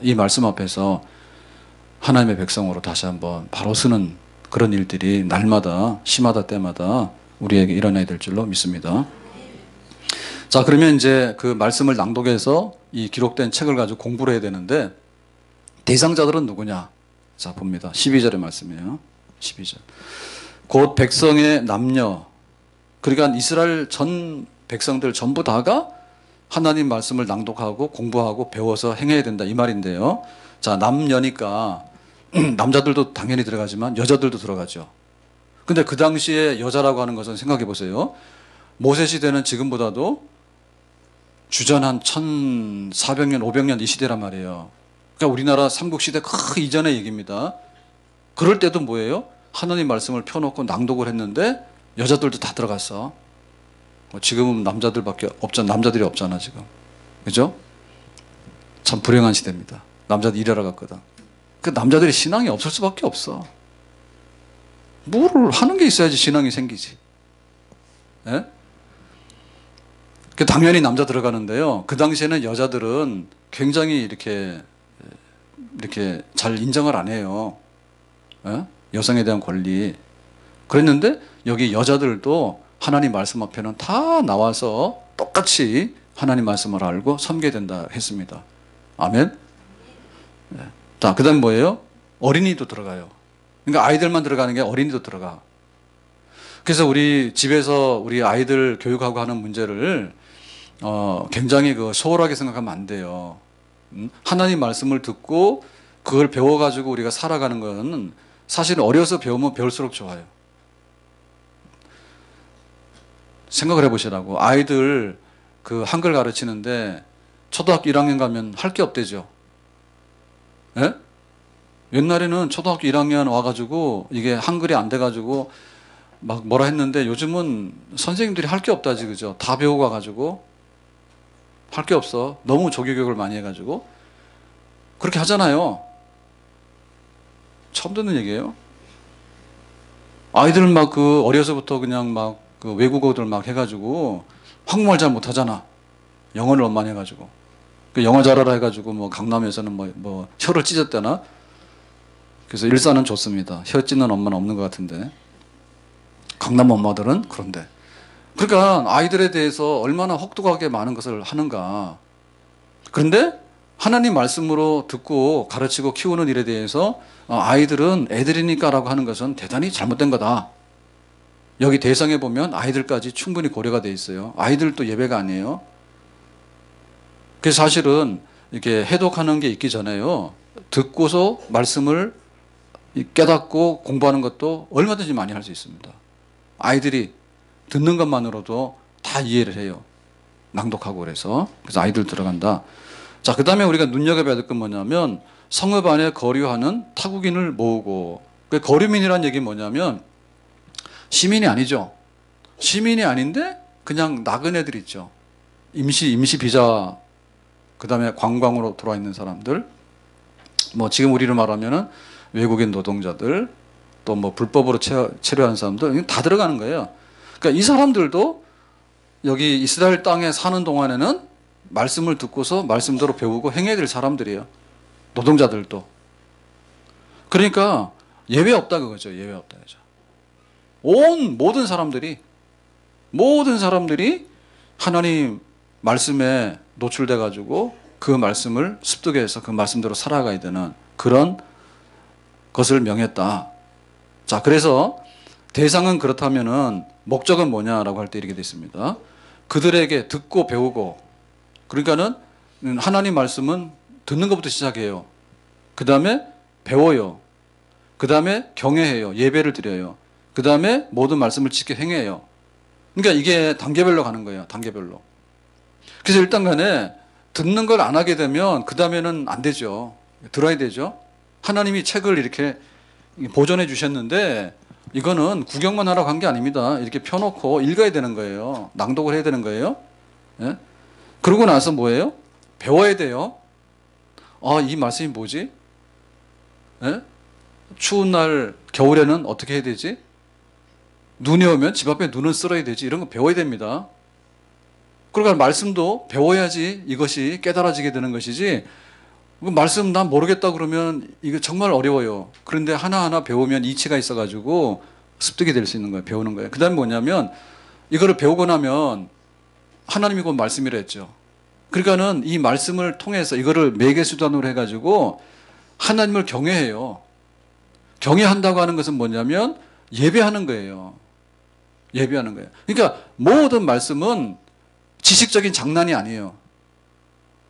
이 말씀 앞에서 하나님의 백성으로 다시 한번 바로 서는 그런 일들이 날마다, 시마다 때마다 우리에게 일어나야 될 줄로 믿습니다. 자, 그러면 이제 그 말씀을 낭독해서 이 기록된 책을 가지고 공부를 해야 되는데, 대상자들은 누구냐? 자, 봅니다. 12절의 말씀이에요. 12절. 곧 백성의 남녀, 그러니까 이스라엘 전 백성들 전부 다가 하나님 말씀을 낭독하고 공부하고 배워서 행해야 된다, 이 말인데요. 자, 남녀니까 남자들도 당연히 들어가지만 여자들도 들어가죠. 근데 그 당시에 여자라고 하는 것은 생각해 보세요. 모세 시대는 지금보다도 주전 한 1400년, 500년 이 시대란 말이에요. 그러니까 우리나라 삼국시대 그 이전의 얘기입니다. 그럴 때도 뭐예요? 하나님 말씀을 펴놓고 낭독을 했는데 여자들도 다 들어갔어. 지금은 남자들이 없잖아, 지금. 그죠? 참 불행한 시대입니다. 남자들 일하러 갔거든. 그 남자들이 신앙이 없을 수밖에 없어. 뭐를 하는 게 있어야지 신앙이 생기지. 예? 당연히 남자 들어가는데요. 그 당시에는 여자들은 굉장히 이렇게 잘 인정을 안 해요. 예? 여성에 대한 권리. 그랬는데 여기 여자들도 하나님 말씀 앞에는 다 나와서 똑같이 하나님 말씀을 알고 섬겨야 된다 했습니다. 아멘. 예. 자, 그 다음 뭐예요? 어린이도 들어가요. 그러니까 아이들만 들어가는 게 어린이도 들어가. 그래서 우리 집에서 우리 아이들 교육하고 하는 문제를 굉장히 소홀하게 생각하면 안 돼요. 하나님 말씀을 듣고 그걸 배워가지고 우리가 살아가는 건 사실 어려서 배우면 배울수록 좋아요. 생각을 해보시라고. 아이들 그 한글 가르치는데 초등학교 1학년 가면 할 게 없대죠. 예? 옛날에는 초등학교 1학년 와가지고 이게 한글이 안 돼가지고 막 뭐라 했는데 요즘은 선생님들이 할 게 없다지, 그죠? 다 배우고 와가지고 할 게 없어. 너무 조기교육을 많이 해가지고 그렇게 하잖아요. 처음 듣는 얘기예요. 아이들 막 어려서부터 그냥 막 외국어들 막 해가지고 한국말 잘 못하잖아. 영어를 너무 많이 해가지고. 영어 잘하라 해가지고 뭐 강남에서는 뭐 혀를 찢었대나. 그래서 일산은 좋습니다. 혀 찢는 엄마는 없는 것 같은데. 강남 엄마들은 그런데. 그러니까 아이들에 대해서 얼마나 혹독하게 많은 것을 하는가. 그런데 하나님 말씀으로 듣고 가르치고 키우는 일에 대해서 아이들은 애들이니까라고 하는 것은 대단히 잘못된 거다. 여기 대상에 보면 아이들까지 충분히 고려가 돼 있어요. 아이들도 예배가 아니에요. 그래서 사실은 이렇게 해독하는 게 있기 전에요. 듣고서 말씀을 깨닫고 공부하는 것도 얼마든지 많이 할 수 있습니다. 아이들이 듣는 것만으로도 다 이해를 해요. 낭독하고 그래서. 그래서 아이들 들어간다. 자, 그 다음에 우리가 눈여겨봐야 될 건 뭐냐면 성읍 안에 거류하는 타국인을 모으고. 그 거류민이라는 얘기는 뭐냐면 시민이 아니죠. 시민이 아닌데 그냥 나그네들 있죠. 임시 비자, 그 다음에 관광으로 들어와 있는 사람들, 뭐 지금 우리로 말하면은 외국인 노동자들, 또 뭐 불법으로 체류한 사람들 다 들어가는 거예요. 그러니까 이 사람들도 여기 이스라엘 땅에 사는 동안에는 말씀을 듣고서 말씀대로 배우고 행해야 될 사람들이에요. 노동자들도. 그러니까 예외 없다 그거죠. 예외 없다 그죠. 모든 사람들이 하나님 말씀에 노출돼 가지고 그 말씀을 습득해서 그 말씀대로 살아가야 되는 그런 것을 명했다. 자, 그래서 대상은 그렇다면은 목적은 뭐냐라고 할 때 이렇게 돼 있습니다. 그들에게 듣고 배우고, 그러니까는 하나님 말씀은 듣는 것부터 시작해요. 그 다음에 배워요. 그 다음에 경외해요. 예배를 드려요. 그 다음에 모든 말씀을 지켜 행해요. 그러니까 이게 단계별로 가는 거예요. 단계별로. 그래서 일단 간에 듣는 걸 안 하게 되면 그 다음에는 안 되죠. 들어야 되죠. 하나님이 책을 이렇게 보존해 주셨는데 이거는 구경만 하라고 한 게 아닙니다. 이렇게 펴놓고 읽어야 되는 거예요. 낭독을 해야 되는 거예요. 예? 그러고 나서 뭐예요? 배워야 돼요. 아, 이 말씀이 뭐지? 예? 추운 날 겨울에는 어떻게 해야 되지? 눈이 오면 집 앞에 눈을 쓸어야 되지. 이런 거 배워야 됩니다. 그러니까 말씀도 배워야지 이것이 깨달아지게 되는 것이지, 말씀 난 모르겠다 그러면 이거 정말 어려워요. 그런데 하나하나 배우면 이치가 있어가지고 습득이 될 수 있는 거예요. 배우는 거예요. 그 다음에 뭐냐면, 이거를 배우고 나면 하나님이 곧 말씀이라 했죠. 그러니까는 이 말씀을 통해서 이거를 매개수단으로 해가지고 하나님을 경외해요. 경외한다고 하는 것은 뭐냐면 예배하는 거예요. 예배하는 거예요. 그러니까 모든 말씀은 지식적인 장난이 아니에요.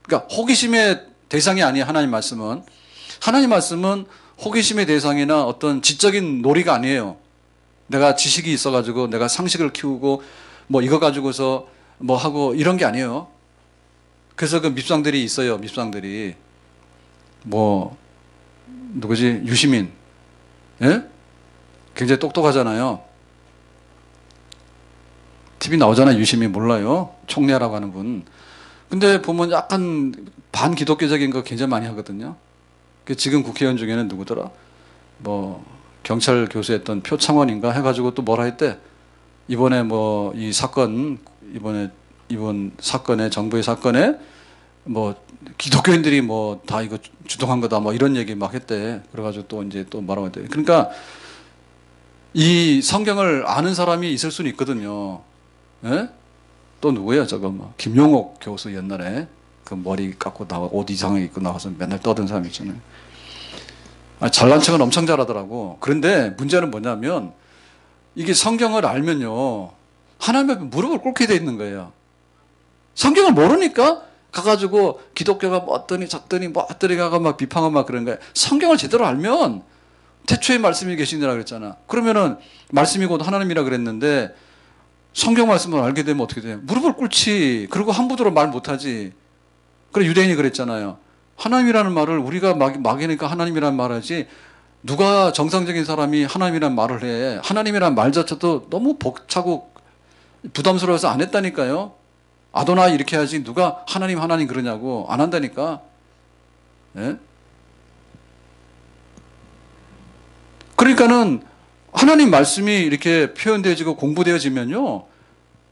그러니까 호기심의 대상이 아니에요. 하나님 말씀은. 하나님 말씀은 호기심의 대상이나 어떤 지적인 놀이가 아니에요. 내가 지식이 있어가지고 내가 상식을 키우고 뭐 이거 가지고서 뭐 하고 이런 게 아니에요. 그래서 그 밉상들이 있어요. 밉상들이. 뭐 누구지? 유시민. 예? 굉장히 똑똑하잖아요. TV 나오잖아요. 유시민. 몰라요. 총리라고 하는 분. 근데 보면 약간 반기독교적인 거 굉장히 많이 하거든요. 지금 국회의원 중에는 누구더라? 뭐 경찰 교수였던 표창원인가 해가지고 또 뭐라 했대? 이번에 뭐 이 사건, 이번 사건에, 정부의 사건에 뭐 기독교인들이 뭐 다 이거 주동한 거다 뭐 이런 얘기 막 했대. 그래가지고 또 이제 또 뭐라고 했대. 그러니까 이 성경을 아는 사람이 있을 수는 있거든요. 예? 또 누구야 저거 뭐 김용옥 교수 옛날에 그 머리 깎고 나와 옷 이상하게 입고 나와서 맨날 떠든 사람 있잖아요. 잘난 척은 엄청 잘하더라고. 그런데 문제는 뭐냐면 이게 성경을 알면요 하나님 앞에 무릎을 꿇게 돼 있는 거예요. 성경을 모르니까 가가지고 기독교가 뭐 어떠니 저떠니 뭐 어떠니 가가 막 비판하고 막 그런 거예요. 성경을 제대로 알면 태초에 말씀이 계시니라 그랬잖아. 그러면은 말씀이 곧 하나님이라 그랬는데 성경 말씀을 알게 되면 어떻게 돼요? 무릎을 꿇지. 그리고 함부로 말 못하지. 그래 유대인이 그랬잖아요. 하나님이라는 말을 우리가 막이니까 하나님이라는 말 하지, 누가 정상적인 사람이 하나님이라는 말을 해. 하나님이라는 말 자체도 너무 벅차고 부담스러워서 안 했다니까요. 아도나이 이렇게 하지 누가 하나님 그러냐고 안 한다니까. 예? 그러니까는 하나님 말씀이 이렇게 표현되어지고 공부되어지면요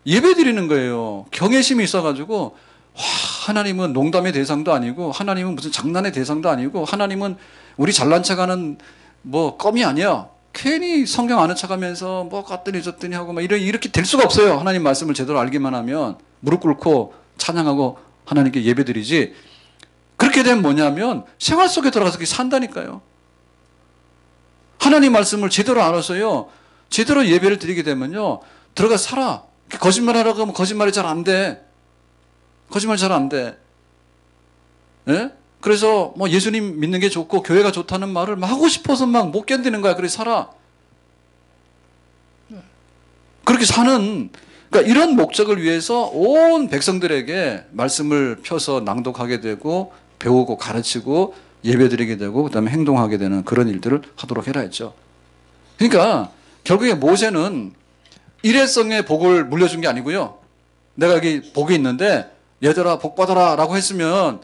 예배 드리는 거예요. 경외심이 있어가지고 와, 하나님은 농담의 대상도 아니고 하나님은 무슨 장난의 대상도 아니고 하나님은 우리 잘난 척하는 뭐 껌이 아니야. 괜히 성경 아는 척하면서 뭐 갔더니 졌더니 하고 막 이렇게 될 수가 없어요. 하나님 말씀을 제대로 알기만 하면 무릎 꿇고 찬양하고 하나님께 예배드리지. 그렇게 되면 뭐냐면 생활 속에 들어가서 산다니까요. 하나님 말씀을 제대로 알아서요 제대로 예배를 드리게 되면요 들어가 살아. 거짓말하라고 하면 거짓말이 잘 안 돼. 거짓말 잘 안 돼. 예? 그래서 뭐 예수님 믿는 게 좋고 교회가 좋다는 말을 막 하고 싶어서 막 못 견디는 거야. 그래 살아. 그렇게 사는, 그러니까 이런 목적을 위해서 온 백성들에게 말씀을 펴서 낭독하게 되고 배우고 가르치고 예배드리게 되고 그다음에 행동하게 되는 그런 일들을 하도록 해라 했죠. 그러니까 결국에 모세는 일회성의 복을 물려준 게 아니고요. 내가 여기 복이 있는데 얘들아 복 받아라 라고 했으면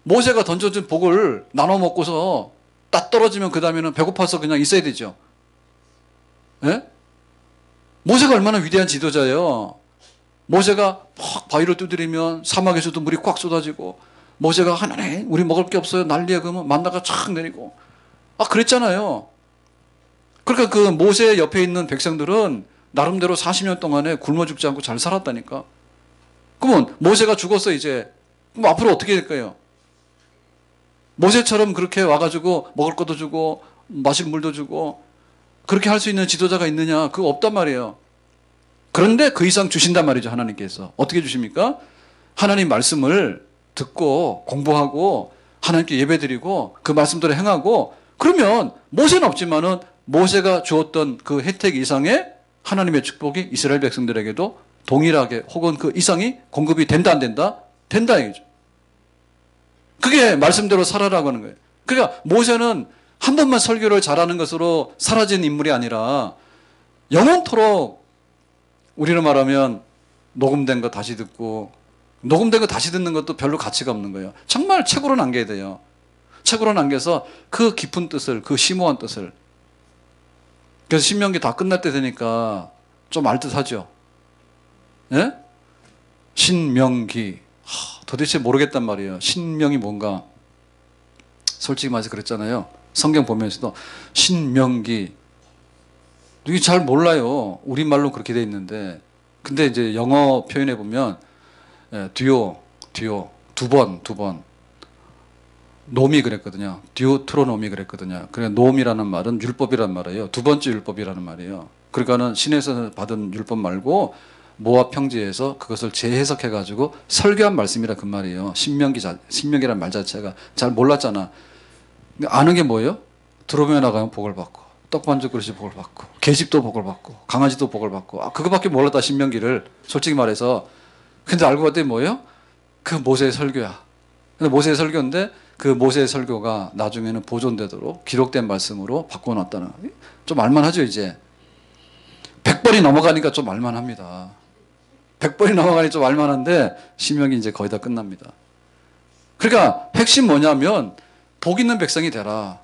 모세가 던져준 복을 나눠 먹고서 딱 떨어지면 그 다음에는 배고파서 그냥 있어야 되죠. 예? 모세가 얼마나 위대한 지도자예요. 모세가 막 바위를 두드리면 사막에서도 물이 꽉 쏟아지고, 모세가 하나님 우리 먹을 게 없어요 난리야 그러면 만나가 촥 내리고 그랬잖아요. 그러니까 그 모세 옆에 있는 백성들은 나름대로 40년 동안에 굶어 죽지 않고 잘 살았다니까. 그러면 모세가 죽었어 이제. 그럼 앞으로 어떻게 될까요? 모세처럼 그렇게 와가지고 먹을 것도 주고 마실 물도 주고 그렇게 할 수 있는 지도자가 있느냐? 그거 없단 말이에요. 그런데 그 이상 주신단 말이죠. 하나님께서. 어떻게 주십니까? 하나님 말씀을 듣고 공부하고 하나님께 예배드리고 그 말씀대로 행하고, 그러면 모세는 없지만은 모세가 주었던 그 혜택 이상의 하나님의 축복이 이스라엘 백성들에게도 동일하게 혹은 그 이상이 공급이 된다 안 된다? 된다 이거죠. 그게 말씀대로 살아라고 하는 거예요. 그러니까 모세는 한 번만 설교를 잘하는 것으로 사라진 인물이 아니라 영원토록, 우리로 말하면 녹음된 거 다시 듣고, 녹음된 거 다시 듣는 것도 별로 가치가 없는 거예요. 정말 책으로 남겨야 돼요. 책으로 남겨서 그 깊은 뜻을, 그 심오한 뜻을 그래서 신명기 다 끝날 때 되니까 좀 알듯하죠. 예? 신명기. 도대체 모르겠단 말이에요. 신명이 뭔가. 솔직히 말해서 그랬잖아요. 성경 보면서도 신명기. 이게 잘 몰라요. 우리말로 그렇게 돼 있는데. 근데 이제 영어 표현해 보면 듀오 두 번. 놈이 그랬거든요. 듀오트로놈이 그랬거든요. 그래 놈이라는 말은 율법이란 말이에요. 두 번째 율법이라는 말이에요. 그러니까는 신에서 받은 율법 말고 모압 평지에서 그것을 재해석해 가지고 설교한 말씀이라 그 말이에요. 신명기란 말 자체가 잘 몰랐잖아. 근데 아는 게 뭐예요? 드로메 나가면 복을 받고 떡반죽 그릇이 복을 받고 계집도 복을 받고 강아지도 복을 받고 그거밖에 몰랐다 신명기를 솔직히 말해서. 근데 알고 봤더니 뭐예요? 그 모세의 설교야. 근데 모세의 설교인데 그 모세의 설교가 나중에는 보존되도록 기록된 말씀으로 바꿔놨다는. 좀 알만하죠 이제. 100번이 넘어가니까 좀 알만합니다. 100번이 넘어가니 좀 알만한데 신명이 이제 거의 다 끝납니다. 그러니까 핵심 뭐냐면 복 있는 백성이 되라.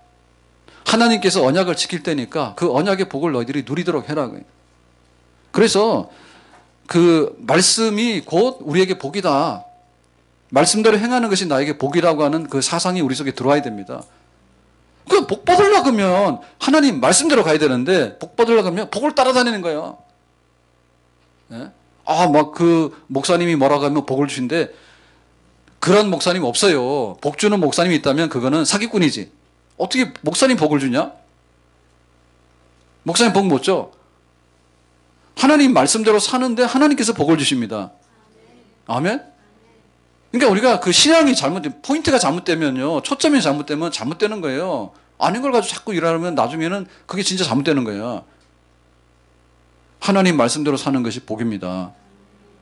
하나님께서 언약을 지킬 때니까 그 언약의 복을 너희들이 누리도록 해라. 그래서 그 말씀이 곧 우리에게 복이다. 말씀대로 행하는 것이 나에게 복이라고 하는 그 사상이 우리 속에 들어와야 됩니다. 그 복 받으려고 하면 하나님 말씀대로 가야 되는데 복 받으려고 하면 복을 따라다니는 거예요. 예? 막 그 목사님이 뭐라고 하면 복을 주신데 그런 목사님 없어요. 복 주는 목사님이 있다면 그거는 사기꾼이지. 어떻게 목사님 복을 주냐? 목사님 복 못 줘. 하나님 말씀대로 사는데 하나님께서 복을 주십니다. 아멘? 그러니까 우리가 그 신앙이 포인트가 잘못되면요. 초점이 잘못되면 잘못되는 거예요. 아닌 걸 가지고 자꾸 일하면 나중에는 그게 진짜 잘못되는 거예요. 하나님 말씀대로 사는 것이 복입니다.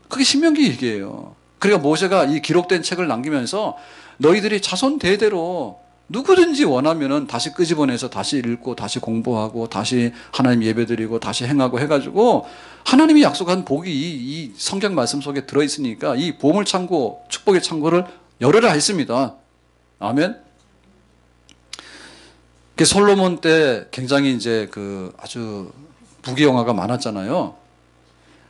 그게 신명기 얘기예요. 그러니까 모세가 이 기록된 책을 남기면서 너희들이 자손 대대로 누구든지 원하면은 다시 끄집어내서 다시 읽고 다시 공부하고 다시 하나님 예배드리고 다시 행하고 해가지고 하나님이 약속한 복이 이 성경 말씀 속에 들어있으니까 이 보물 창고, 축복의 창고를 열어라 했습니다. 아멘. 솔로몬 때 굉장히 이제 그 아주 부귀영화가 많았잖아요.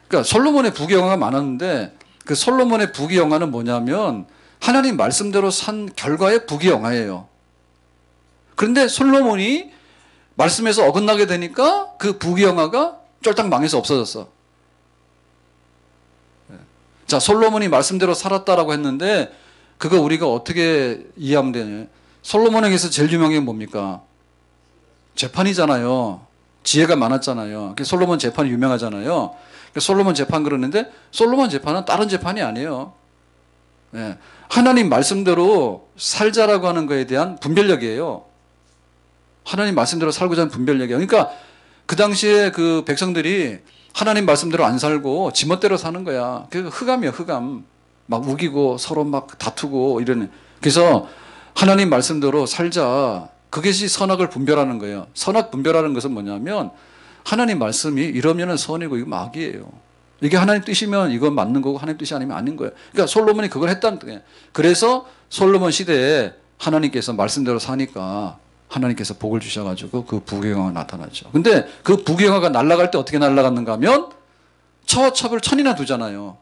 그러니까 솔로몬의 부귀영화가 많았는데 그 솔로몬의 부귀영화는 뭐냐면 하나님 말씀대로 산 결과의 부귀영화예요. 그런데 솔로몬이 말씀에서 어긋나게 되니까 그 부귀영화가 쫄딱 망해서 없어졌어. 자, 솔로몬이 말씀대로 살았다라고 했는데 그거 우리가 어떻게 이해하면 되냐? 솔로몬에게서 제일 유명한 게 뭡니까? 재판이잖아요. 지혜가 많았잖아요. 솔로몬 재판이 유명하잖아요. 솔로몬 재판 그러는데 솔로몬 재판은 다른 재판이 아니에요. 예. 하나님 말씀대로 살자라고 하는 거에 대한 분별력이에요. 하나님 말씀대로 살고자 하는 분별력이에요. 그러니까 그 당시에 그 백성들이 하나님 말씀대로 안 살고 지멋대로 사는 거야. 그 흑암이야, 흑암. 막 우기고 서로 막 다투고 이러는. 그래서 하나님 말씀대로 살자. 그것이 선악을 분별하는 거예요. 선악 분별하는 것은 뭐냐면 하나님 말씀이 이러면은 선이고 이거 악이에요. 이게 하나님 뜻이면 이건 맞는 거고 하나님 뜻이 아니면 아닌 거예요. 그러니까 솔로몬이 그걸 했다는 거예요. 그래서 솔로몬 시대에 하나님께서 말씀대로 사니까 하나님께서 복을 주셔가지고 그 부귀영화가 나타나죠. 근데 그 부귀영화가 날아갈 때 어떻게 날아갔는가 하면 처와 첩을 천이나 두잖아요.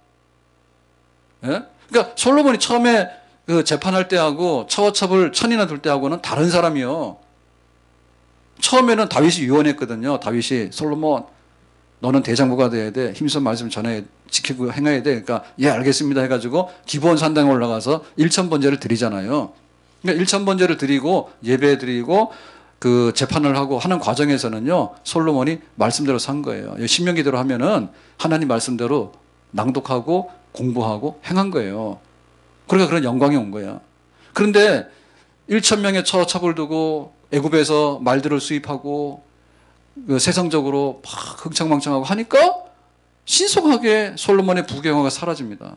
예? 그러니까 솔로몬이 처음에 그 재판할 때하고 처와 첩을 천이나 둘 때하고는 다른 사람이요. 처음에는 다윗이 유언했거든요. 다윗이 솔로몬 너는 대장부가 돼야 돼. 힘써 말씀 전해 지키고 행해야 돼. 그러니까 예 알겠습니다 해가지고 기브온 산당에 올라가서 일천번제를 드리잖아요. 그러니까 일천번제를 드리고 예배 드리고 그 재판을 하고 하는 과정에서는요 솔로몬이 말씀대로 산 거예요. 신명기대로 하면은 하나님 말씀대로 낭독하고 공부하고 행한 거예요. 그러니까 그런 영광이 온 거야. 그런데 1,000명의 처첩을 두고 애굽에서 말들을 수입하고 그 세상적으로 막 흥청망청하고 하니까 신속하게 솔로몬의 부귀영화가 사라집니다.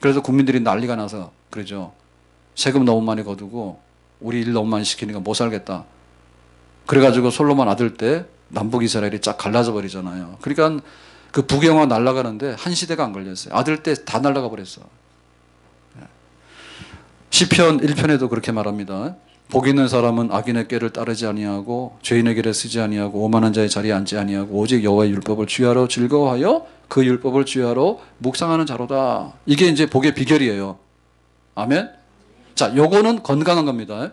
그래서 국민들이 난리가 나서 그러죠. 세금 너무 많이 거두고 우리 일 너무 많이 시키니까 못 살겠다. 그래가지고 솔로몬 아들 때 남북 이스라엘이 쫙 갈라져 버리잖아요. 그러니까 그 부귀영화 날아가는데 한 시대가 안 걸렸어요. 아들 때 다 날아가 버렸어. 시편 1편에도 그렇게 말합니다. 복 있는 사람은 악인의 꾀를 따르지 아니하고 죄인의 길에 쓰지 아니하고 오만한 자의 자리에 앉지 아니하고 오직 여호와의 율법을 주야로 즐거워하여 그 율법을 주야로 묵상하는 자로다. 이게 이제 복의 비결이에요. 아멘. 자, 요거는 건강한 겁니다.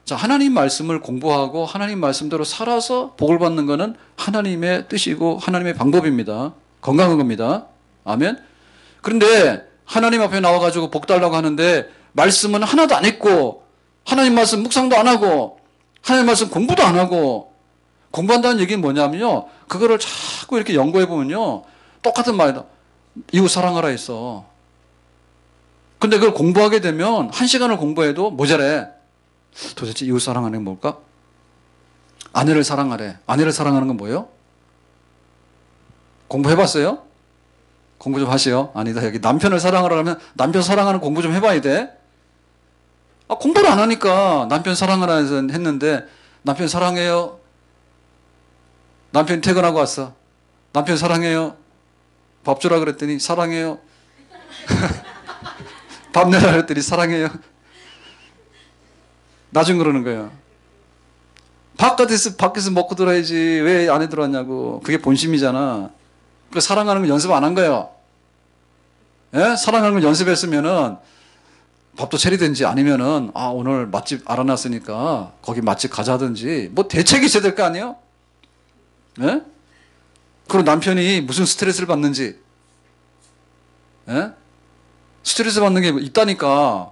자, 하나님 말씀을 공부하고 하나님 말씀대로 살아서 복을 받는 거는 하나님의 뜻이고 하나님의 방법입니다. 건강한 겁니다. 아멘. 그런데 하나님 앞에 나와가지고 복 달라고 하는데 말씀은 하나도 안 했고 하나님 말씀 묵상도 안 하고 하나님 말씀 공부도 안 하고, 공부한다는 얘기는 뭐냐면요, 그거를 자꾸 이렇게 연구해 보면요 똑같은 말이다. 이웃 사랑하라 했어. 근데 그걸 공부하게 되면 1시간을 공부해도 모자래. 도대체 이웃 사랑하는 게 뭘까? 아내를 사랑하래. 아내를 사랑하는 건 뭐예요? 공부해봤어요? 공부 좀 하시오. 아니다, 여기 남편을 사랑하라 하면 남편 사랑하는 공부 좀 해봐야 돼. 아, 공부를 안 하니까 남편 사랑하라 해서 했는데, 남편 사랑해요. 남편 퇴근하고 왔어. 남편 사랑해요. 밥 주라 그랬더니 사랑해요. 밥 내라 그랬더니 사랑해요. 나중 그러는 거예요. 밖에서 먹고 들어야지 왜 안에 들어왔냐고. 그게 본심이잖아. 그 사랑하는 거 연습 안 한 거예요. 예? 사랑하는 걸 연습했으면은 밥도 차리든지 아니면은 오늘 맛집 알아놨으니까 거기 맛집 가자든지 뭐 대책이 있어야 될 거 아니에요? 예? 그리고 남편이 무슨 스트레스를 받는지, 예? 스트레스 받는 게 있다니까.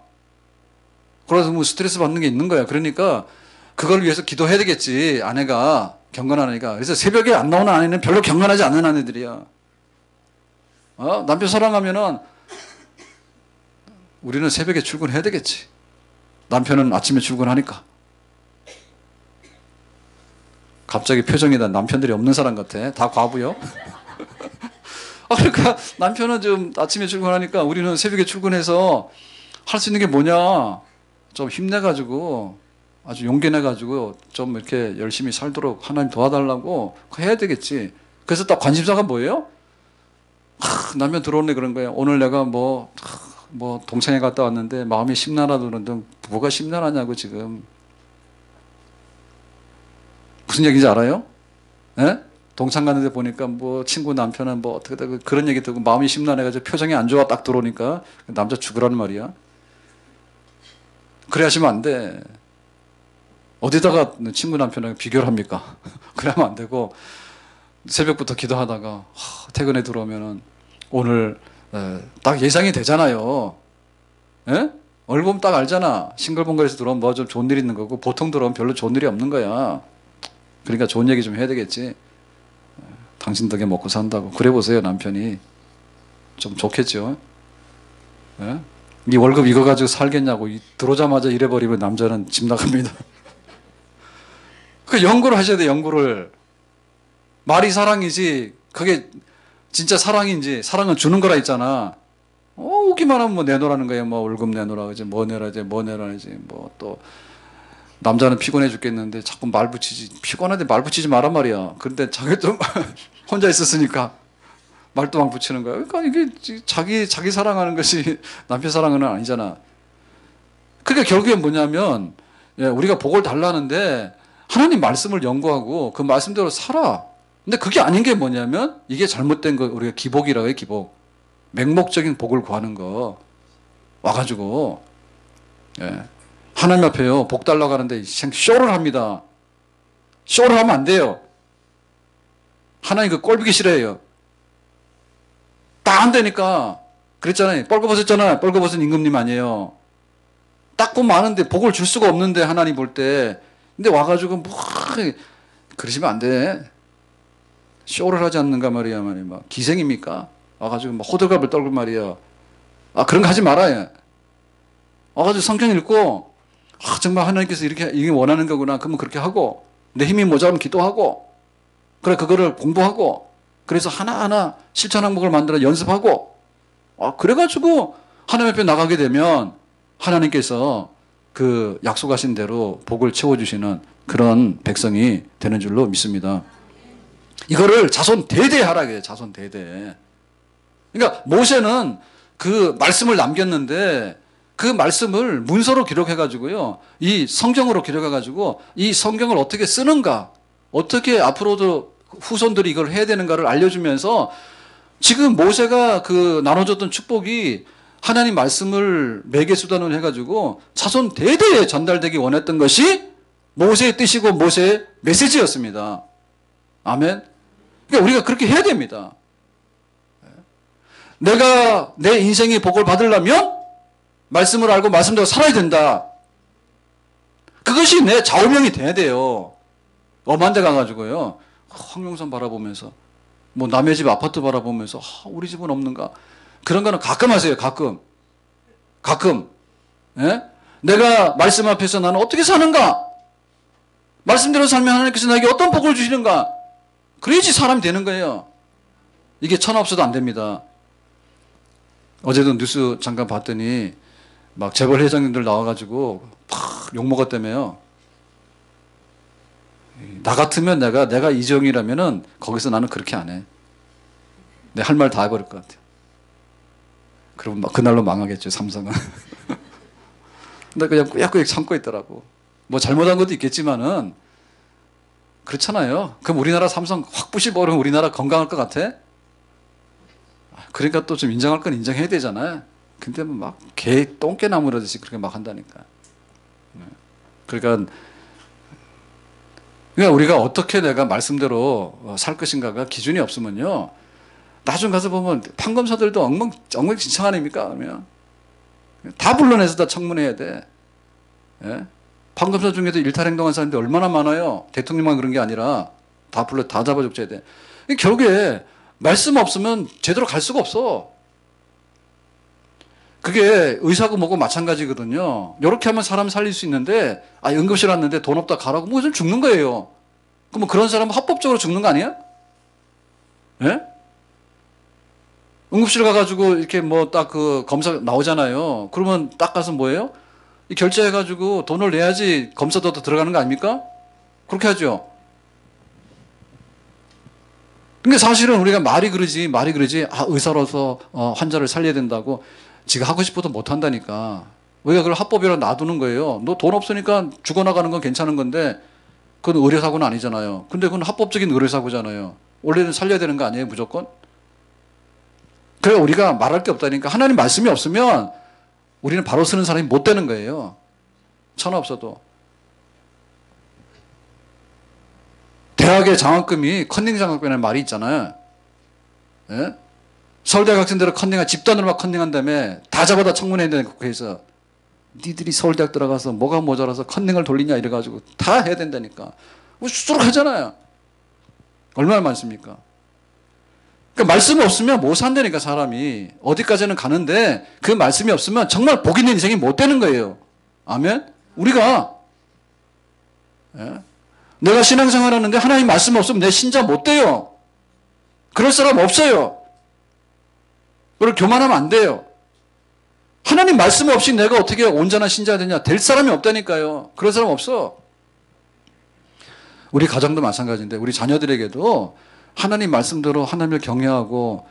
그래서 뭐 스트레스 받는 게 있는 거야. 그러니까 그걸 위해서 기도해야 되겠지. 아내가 경건한 아내가. 그래서 새벽에 안 나오는 아내는 별로 경건하지 않는 아내들이야. 남편 사랑하면은 우리는 새벽에 출근해야 되겠지. 남편은 아침에 출근하니까. 갑자기 표정이 다 남편들이 없는 사람 같아. 다 과부요. 그러니까 남편은 좀 아침에 출근하니까 우리는 새벽에 출근해서 할 수 있는 게 뭐냐. 좀 힘내가지고 아주 용기 내가지고 좀 이렇게 열심히 살도록 하나님 도와달라고 해야 되겠지. 그래서 딱 관심사가 뭐예요? 남편 들어오네 그런 거예요. 오늘 내가 뭐 동창회 갔다 왔는데 마음이 심란하다 그러는데 뭐가 심란하냐고 지금. 무슨 얘기인지 알아요? 예? 동창 갔는데 보니까 뭐 친구 남편은 뭐 어떻게 되고 그런 얘기 듣고 마음이 심란해가지고 표정이 안 좋아 딱 들어오니까 남자 죽으라는 말이야. 그래 하시면 안 돼. 어디다가 친구 남편하고 비교를 합니까? 그러면 안 되고 새벽부터 기도하다가 퇴근에 들어오면은 오늘 딱 예상이 되잖아요. 예? 얼굴 보면 딱 알잖아. 싱글벙글에서 들어오면 뭐 좀 좋은 일 있는 거고 보통 들어오면 별로 좋은 일이 없는 거야. 그러니까 좋은 얘기 좀 해야 되겠지. 당신 덕에 먹고 산다고. 그래 보세요. 남편이 좀 좋겠죠. 예? 이 월급 이거 가지고 살겠냐고. 들어오자마자 이래버리면 남자는 집 나갑니다. 그 연구를 하셔야 돼. 연구를. 말이 사랑이지 그게 진짜 사랑인지. 사랑은 주는 거라 있잖아. 오기만 하면 뭐 내놓으라는 거예요. 뭐 월급 내놓으라 그러지, 뭐 내라지, 뭐 내라지. 뭐 또 남자는 피곤해 죽겠는데 자꾸 말 붙이지. 피곤한데 말 붙이지 마란 말이야. 그런데 자기도 혼자 있었으니까 말도 막 붙이는 거야. 그러니까 이게 자기 사랑하는 것이 남편 사랑은 아니잖아. 그러니까 결국엔 뭐냐면 우리가 복을 달라는데 하나님 말씀을 연구하고 그 말씀대로 살아. 근데 그게 아닌 게 뭐냐면 이게 잘못된 거 우리가 기복이라고 해. 기복. 맹목적인 복을 구하는 거 와가지고 하나님 앞에요 복 달라고 하는데 쇼를 합니다. 쇼를 하면 안 돼요. 하나님 그 꼴보기 싫어해요. 딱 안 되니까 그랬잖아요. 뻘거벗었잖아요. 뻘거벗은 임금님 아니에요. 딱 보면 아는데 복을 줄 수가 없는데 하나님 볼 때. 근데 와가지고 뭐 그러시면 안 돼. 쇼를 하지 않는가 말이야. 막 기생입니까? 와가지고 막 호들갑을 떨고 말이야. 그런 거 하지 말아요. 와가지고 성경 읽고 정말 하나님께서 이게 원하는 거구나. 그러면 그렇게 하고 내 힘이 모자라면 기도하고 그래 그거를 공부하고 그래서 하나하나 실천 항목을 만들어 연습하고 그래가지고 하나님 앞에 나가게 되면 하나님께서 그 약속하신 대로 복을 채워주시는 그런 백성이 되는 줄로 믿습니다. 이거를 자손 대대 하라 그래요. 자손 대대. 그러니까 모세는 그 말씀을 남겼는데 그 말씀을 문서로 기록해가지고요, 이 성경으로 기록해가지고 이 성경을 어떻게 쓰는가, 어떻게 앞으로도 후손들이 이걸 해야 되는가를 알려주면서 지금 모세가 그 나눠줬던 축복이 하나님 말씀을 매개 수단으로 해가지고 자손 대대에 전달되기 원했던 것이 모세의 뜻이고 모세의 메시지였습니다. 아멘. 그러니까 우리가 그렇게 해야 됩니다. 내가 내 인생의 복을 받으려면 말씀을 알고 말씀대로 살아야 된다. 그것이 내 좌우명이 돼야 돼요. 엄한 데 가가지고요, 황룡산 바라보면서 뭐 남의 집 아파트 바라보면서 우리 집은 없는가, 그런 거는 가끔 하세요. 가끔. 예? 내가 말씀 앞에서 나는 어떻게 사는가, 말씀대로 살면 하나님께서 나에게 어떤 복을 주시는가, 그래야지 사람이 되는 거예요. 이게 천하 없어도 안 됩니다. 어제도 뉴스 잠깐 봤더니 막 재벌 회장님들 나와가지고 팍 욕먹었다며요. 나 같으면 내가 이재용이라면은 거기서 나는 그렇게 안 해. 내 할 말 다 해버릴 것 같아요. 그럼 그날로 망하겠죠, 삼성은. 근데 그냥 꾸역꾸역 참고 있더라고. 뭐 잘못한 것도 있겠지만은 그렇잖아요. 그럼 우리나라 삼성 확 부셔버리면 우리나라 건강할 것 같아? 그러니까 또 좀 인정할 건 인정해야 되잖아요. 근데 막 개 똥개 나무라듯이 그렇게 막 한다니까. 그러니까 우리가 어떻게 내가 말씀대로 살 것인가가 기준이 없으면요, 나중 가서 보면 판검사들도 엉망진창 아닙니까? 그러면 다 불러내서 다 청문해야 돼. 예? 판검사 중에도 일탈행동한 사람들이 얼마나 많아요. 대통령만 그런 게 아니라 다 잡아줬어야 돼. 결국에 말씀 없으면 제대로 갈 수가 없어. 그게 의사고 뭐고 마찬가지거든요. 이렇게 하면 사람 살릴 수 있는데, 응급실 왔는데 돈 없다 가라고, 뭐 좀 죽는 거예요. 그럼 그런 사람은 합법적으로 죽는 거 아니야? 예? 응급실 가가지고 이렇게 뭐 딱 그 검사 나오잖아요. 그러면 딱 가서 뭐예요? 결제해가지고 돈을 내야지 검사도 들어가는 거 아닙니까? 그렇게 하죠. 근데 사실은 우리가 말이 그러지, 의사로서 환자를 살려야 된다고 지가 하고 싶어도 못 한다니까. 우리가 그걸 합법이라 놔두는 거예요. 너 돈 없으니까 죽어나가는 건 괜찮은 건데 그건 의료사고는 아니잖아요. 근데 그건 합법적인 의료사고잖아요. 원래는 살려야 되는 거 아니에요, 무조건? 그래, 우리가 말할 게 없다니까. 하나님 말씀이 없으면 우리는 바로 쓰는 사람이 못 되는 거예요. 천하 없어도. 대학의 장학금이 컨닝 장학금이라는 말이 있잖아요. 예? 서울대 학생들은 집단으로 막 컨닝한다며 다 잡아다 청문회에 국회에서 니들이 서울대학 들어가서 뭐가 모자라서 컨닝을 돌리냐 이래가지고 다 해야 된다니까. 수두룩 하잖아요. 얼마나 많습니까? 그러니까 말씀이 없으면 못 산다니까. 사람이 어디까지는 가는데 그 말씀이 없으면 정말 복 있는 인생이 못 되는 거예요. 아멘? 우리가 내가 신앙생활 하는데 하나님 말씀 없으면 내 신자 못 돼요. 그럴 사람 없어요. 그걸 교만하면 안 돼요. 하나님 말씀 없이 내가 어떻게 온전한 신자가 되냐? 될 사람이 없다니까요. 그런 사람 없어. 우리 가정도 마찬가지인데 우리 자녀들에게도 하나님 말씀대로 하나님을 경외하고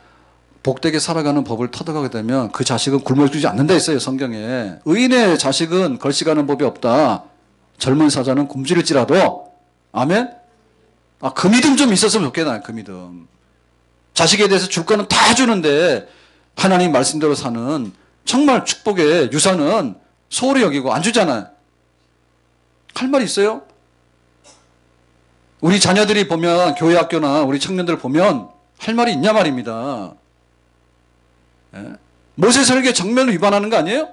복되게 살아가는 법을 터득하게 되면 그 자식은 굶어 죽지 않는다 했어요, 성경에. 의인의 자식은 걸식하는 법이 없다. 젊은 사자는 굶주릴지라도. 아멘? 그 믿음 좀 있었으면 좋겠나요, 그 믿음. 자식에 대해서 줄 거는 다 주는데 하나님 말씀대로 사는 정말 축복의 유산은 소홀히 여기고 안 주잖아요. 할 말 있어요? 우리 자녀들이 보면, 교회 학교나 우리 청년들 보면 할 말이 있냐 말입니다. 예? 모세 설계 정면을 위반하는 거 아니에요?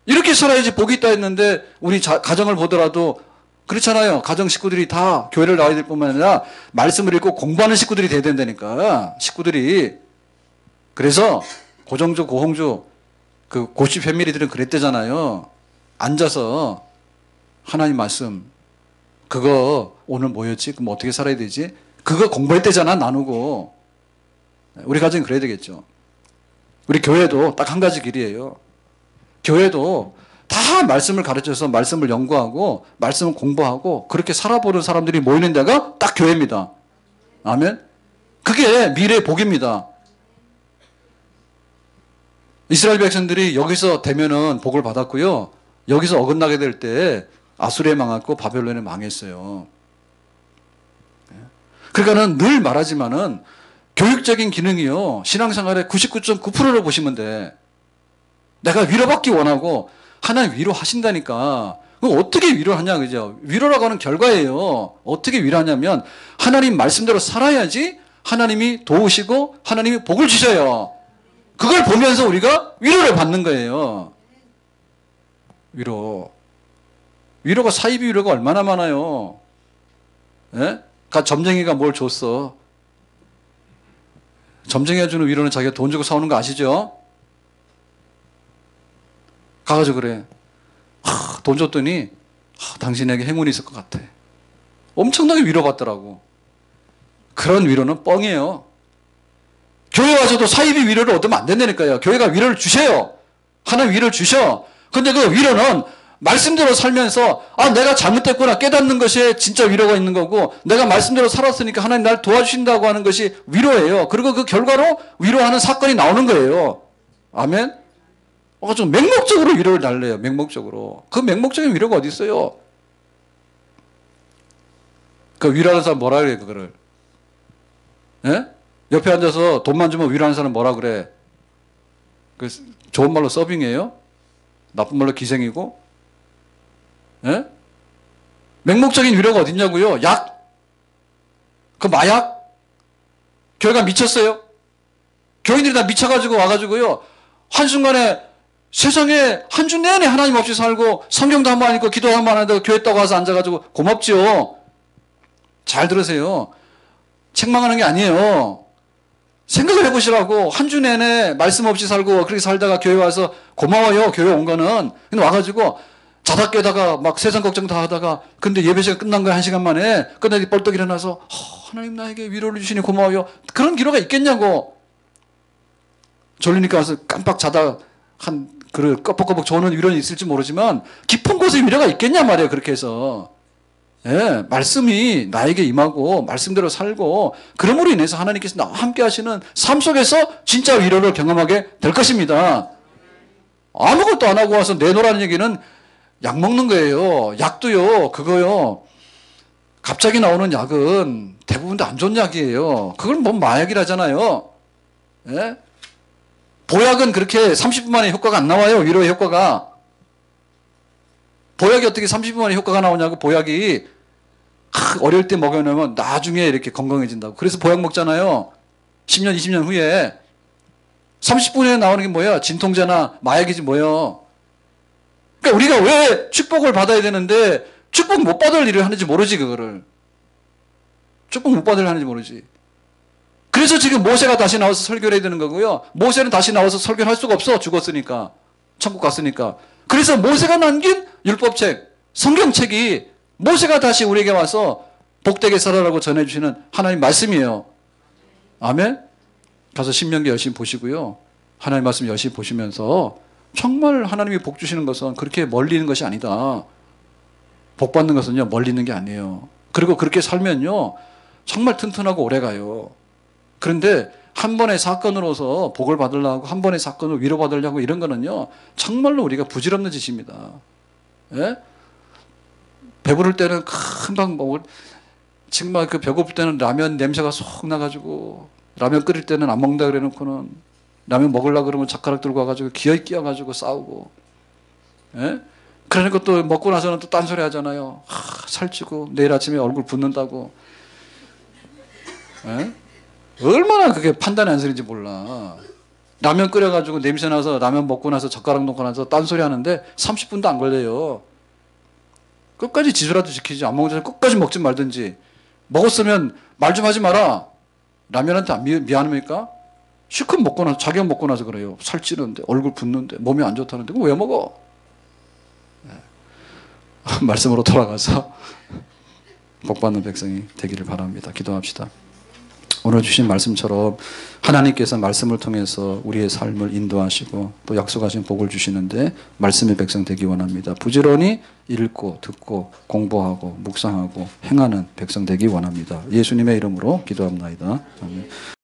이렇게 살아야지 복이 있다 했는데 우리 가정을 보더라도 그렇잖아요. 가정 식구들이 다 교회를 나와야 될 뿐만 아니라 말씀을 읽고 공부하는 식구들이 돼야 된다니까. 식구들이. 그래서 고정주, 고홍주, 그 고시 패밀리들은 그랬대잖아요. 앉아서 하나님 말씀, 그거 오늘 뭐였지? 그럼 어떻게 살아야 되지? 그거 공부했대잖아, 나누고. 우리 가정이 그래야 되겠죠. 우리 교회도 딱 한 가지 길이에요. 교회도 다 말씀을 가르쳐서 말씀을 연구하고 말씀을 공부하고 그렇게 살아보는 사람들이 모이는 데가 딱 교회입니다. 아멘? 그게 미래의 복입니다. 이스라엘 백성들이 여기서 되면은 복을 받았고요. 여기서 어긋나게 될 때 아수르에 망했고 바벨론에 망했어요. 그러니까는 늘 말하지만은 교육적인 기능이요. 신앙생활의 99.9%를 보시면 돼. 내가 위로받기 원하고 하나님 위로하신다니까. 그럼 어떻게 위로하냐, 그죠? 위로라고 하는 결과예요. 어떻게 위로하냐면 하나님 말씀대로 살아야지 하나님이 도우시고 하나님이 복을 주셔요. 그걸 보면서 우리가 위로를 받는 거예요. 위로가 사이비 위로가 얼마나 많아요. 예? 점쟁이가 뭘 줬어. 점쟁이가 주는 위로는 자기가 돈 주고 사오는 거 아시죠? 가가지고 그래. 돈 줬더니 당신에게 행운이 있을 것 같아. 엄청나게 위로받더라고. 그런 위로는 뻥이에요. 교회 와서도 사이비 위로를 얻으면 안 된다니까요. 교회가 위로를 주셔요. 하나님 위로를 주셔. 근데 그 위로는 말씀대로 살면서 내가 잘못됐구나 깨닫는 것이 진짜 위로가 있는 거고, 내가 말씀대로 살았으니까 하나님 날 도와주신다고 하는 것이 위로예요. 그리고 그 결과로 위로하는 사건이 나오는 거예요. 아멘? 좀 맹목적으로 위로를 달래요. 맹목적으로. 그 맹목적인 위로가 어디 있어요? 그 위로하는 사람 뭐라 그래, 그거를? 예? 옆에 앉아서 돈만 주면 위로하는 사람 뭐라 그래? 그 좋은 말로 서빙이에요? 나쁜 말로 기생이고? 예? 맹목적인 위로가 어디 있냐고요? 약? 그 마약? 교회가 미쳤어요? 교인들이 다 미쳐가지고 와가지고요. 한순간에 세상에 한 주 내내 하나님 없이 살고 성경도 한 번 안 읽고 기도 한 번 안 하고 교회 따고 와서 앉아가지고 고맙지요. 잘 들으세요. 책망하는 게 아니에요. 생각을 해보시라고. 한 주 내내 말씀 없이 살고 그렇게 살다가 교회 와서 고마워요. 교회 온 거는. 근데 와가지고 자다 깨다가 막 세상 걱정 다 하다가 근데 예배 시간 끝난 거야. 1시간 만에. 끝나기 벌떡 일어나서 하나님 나에게 위로를 주시니 고마워요. 그런 기로가 있겠냐고. 졸리니까 와서 깜빡 자다 그를 꺼벅꺼벅 조는 위로는 있을지 모르지만 깊은 곳에 위로가 있겠냐 말이에요. 그렇게 해서. 예, 말씀이 나에게 임하고 말씀대로 살고 그러므로 인해서 하나님께서 나와 함께 하시는 삶 속에서 진짜 위로를 경험하게 될 것입니다. 아무것도 안 하고 와서 내놓으라는 얘기는 약 먹는 거예요. 약도요, 그거요. 갑자기 나오는 약은 대부분 다 안 좋은 약이에요. 그걸 뭐 마약이라잖아요. 예? 보약은 그렇게 30분 만에 효과가 안 나와요. 위로의 효과가. 보약이 어떻게 30분 만에 효과가 나오냐고. 보약이 어릴 때 먹여놓으면 나중에 이렇게 건강해진다고. 그래서 보약 먹잖아요. 10년, 20년 후에. 30분에 나오는 게 뭐야? 진통제나 마약이지 뭐예요. 그러니까 우리가 왜 축복을 받아야 되는데 축복 못 받을 일을 하는지 모르지, 그거를. 축복 못 받을 일을 하는지 모르지. 그래서 지금 모세가 다시 나와서 설교를 해야 되는 거고요. 모세는 다시 나와서 설교를 할 수가 없어. 죽었으니까. 천국 갔으니까. 그래서 모세가 남긴 율법책, 성경책이 모세가 다시 우리에게 와서 복되게 살아라고 전해주시는 하나님 말씀이에요. 아멘? 가서 신명기 열심히 보시고요. 하나님 말씀 열심히 보시면서 정말 하나님이 복 주시는 것은 그렇게 멀리 있는 것이 아니다. 복 받는 것은요, 멀리 있는 게 아니에요. 그리고 그렇게 살면요, 정말 튼튼하고 오래 가요. 그런데 한 번의 사건으로서 복을 받으려고, 한 번의 사건을 위로받으려고 이런 거는요, 정말로 우리가 부질없는 짓입니다. 예? 배부를 때는 금방 정말 그 배고플 때는 라면 냄새가 쏙 나가지고, 라면 끓일 때는 안 먹는다 그래 놓고는, 라면 먹으려고 그러면 젓가락 들고 와가지고 기어이 끼어가지고 싸우고, 예? 그러니까 또 먹고 나서는 또 딴소리 하잖아요. 살찌고 내일 아침에 얼굴 붓는다고. 예? 얼마나 그게 판단이 안 서는지 몰라. 라면 끓여가지고 냄새나서 라면 먹고 나서 젓가락 놓고 나서 딴소리 하는데 30분도 안 걸려요. 끝까지 지수라도 지키지. 안 먹는 사람 끝까지 먹지 말든지. 먹었으면 말 좀 하지 마라. 라면한테 미안합니까? 실컷 먹고 나서, 자기가 먹고 나서 그래요. 살찌는데, 얼굴 붓는데, 몸이 안 좋다는데, 그거 왜 먹어? 네. 말씀으로 돌아가서 복받는 백성이 되기를 바랍니다. 기도합시다. 오늘 주신 말씀처럼 하나님께서 말씀을 통해서 우리의 삶을 인도하시고 또 약속하신 복을 주시는데 말씀의 백성 되기 원합니다. 부지런히 읽고 듣고 공부하고 묵상하고 행하는 백성 되기 원합니다. 예수님의 이름으로 기도합니다. 아멘.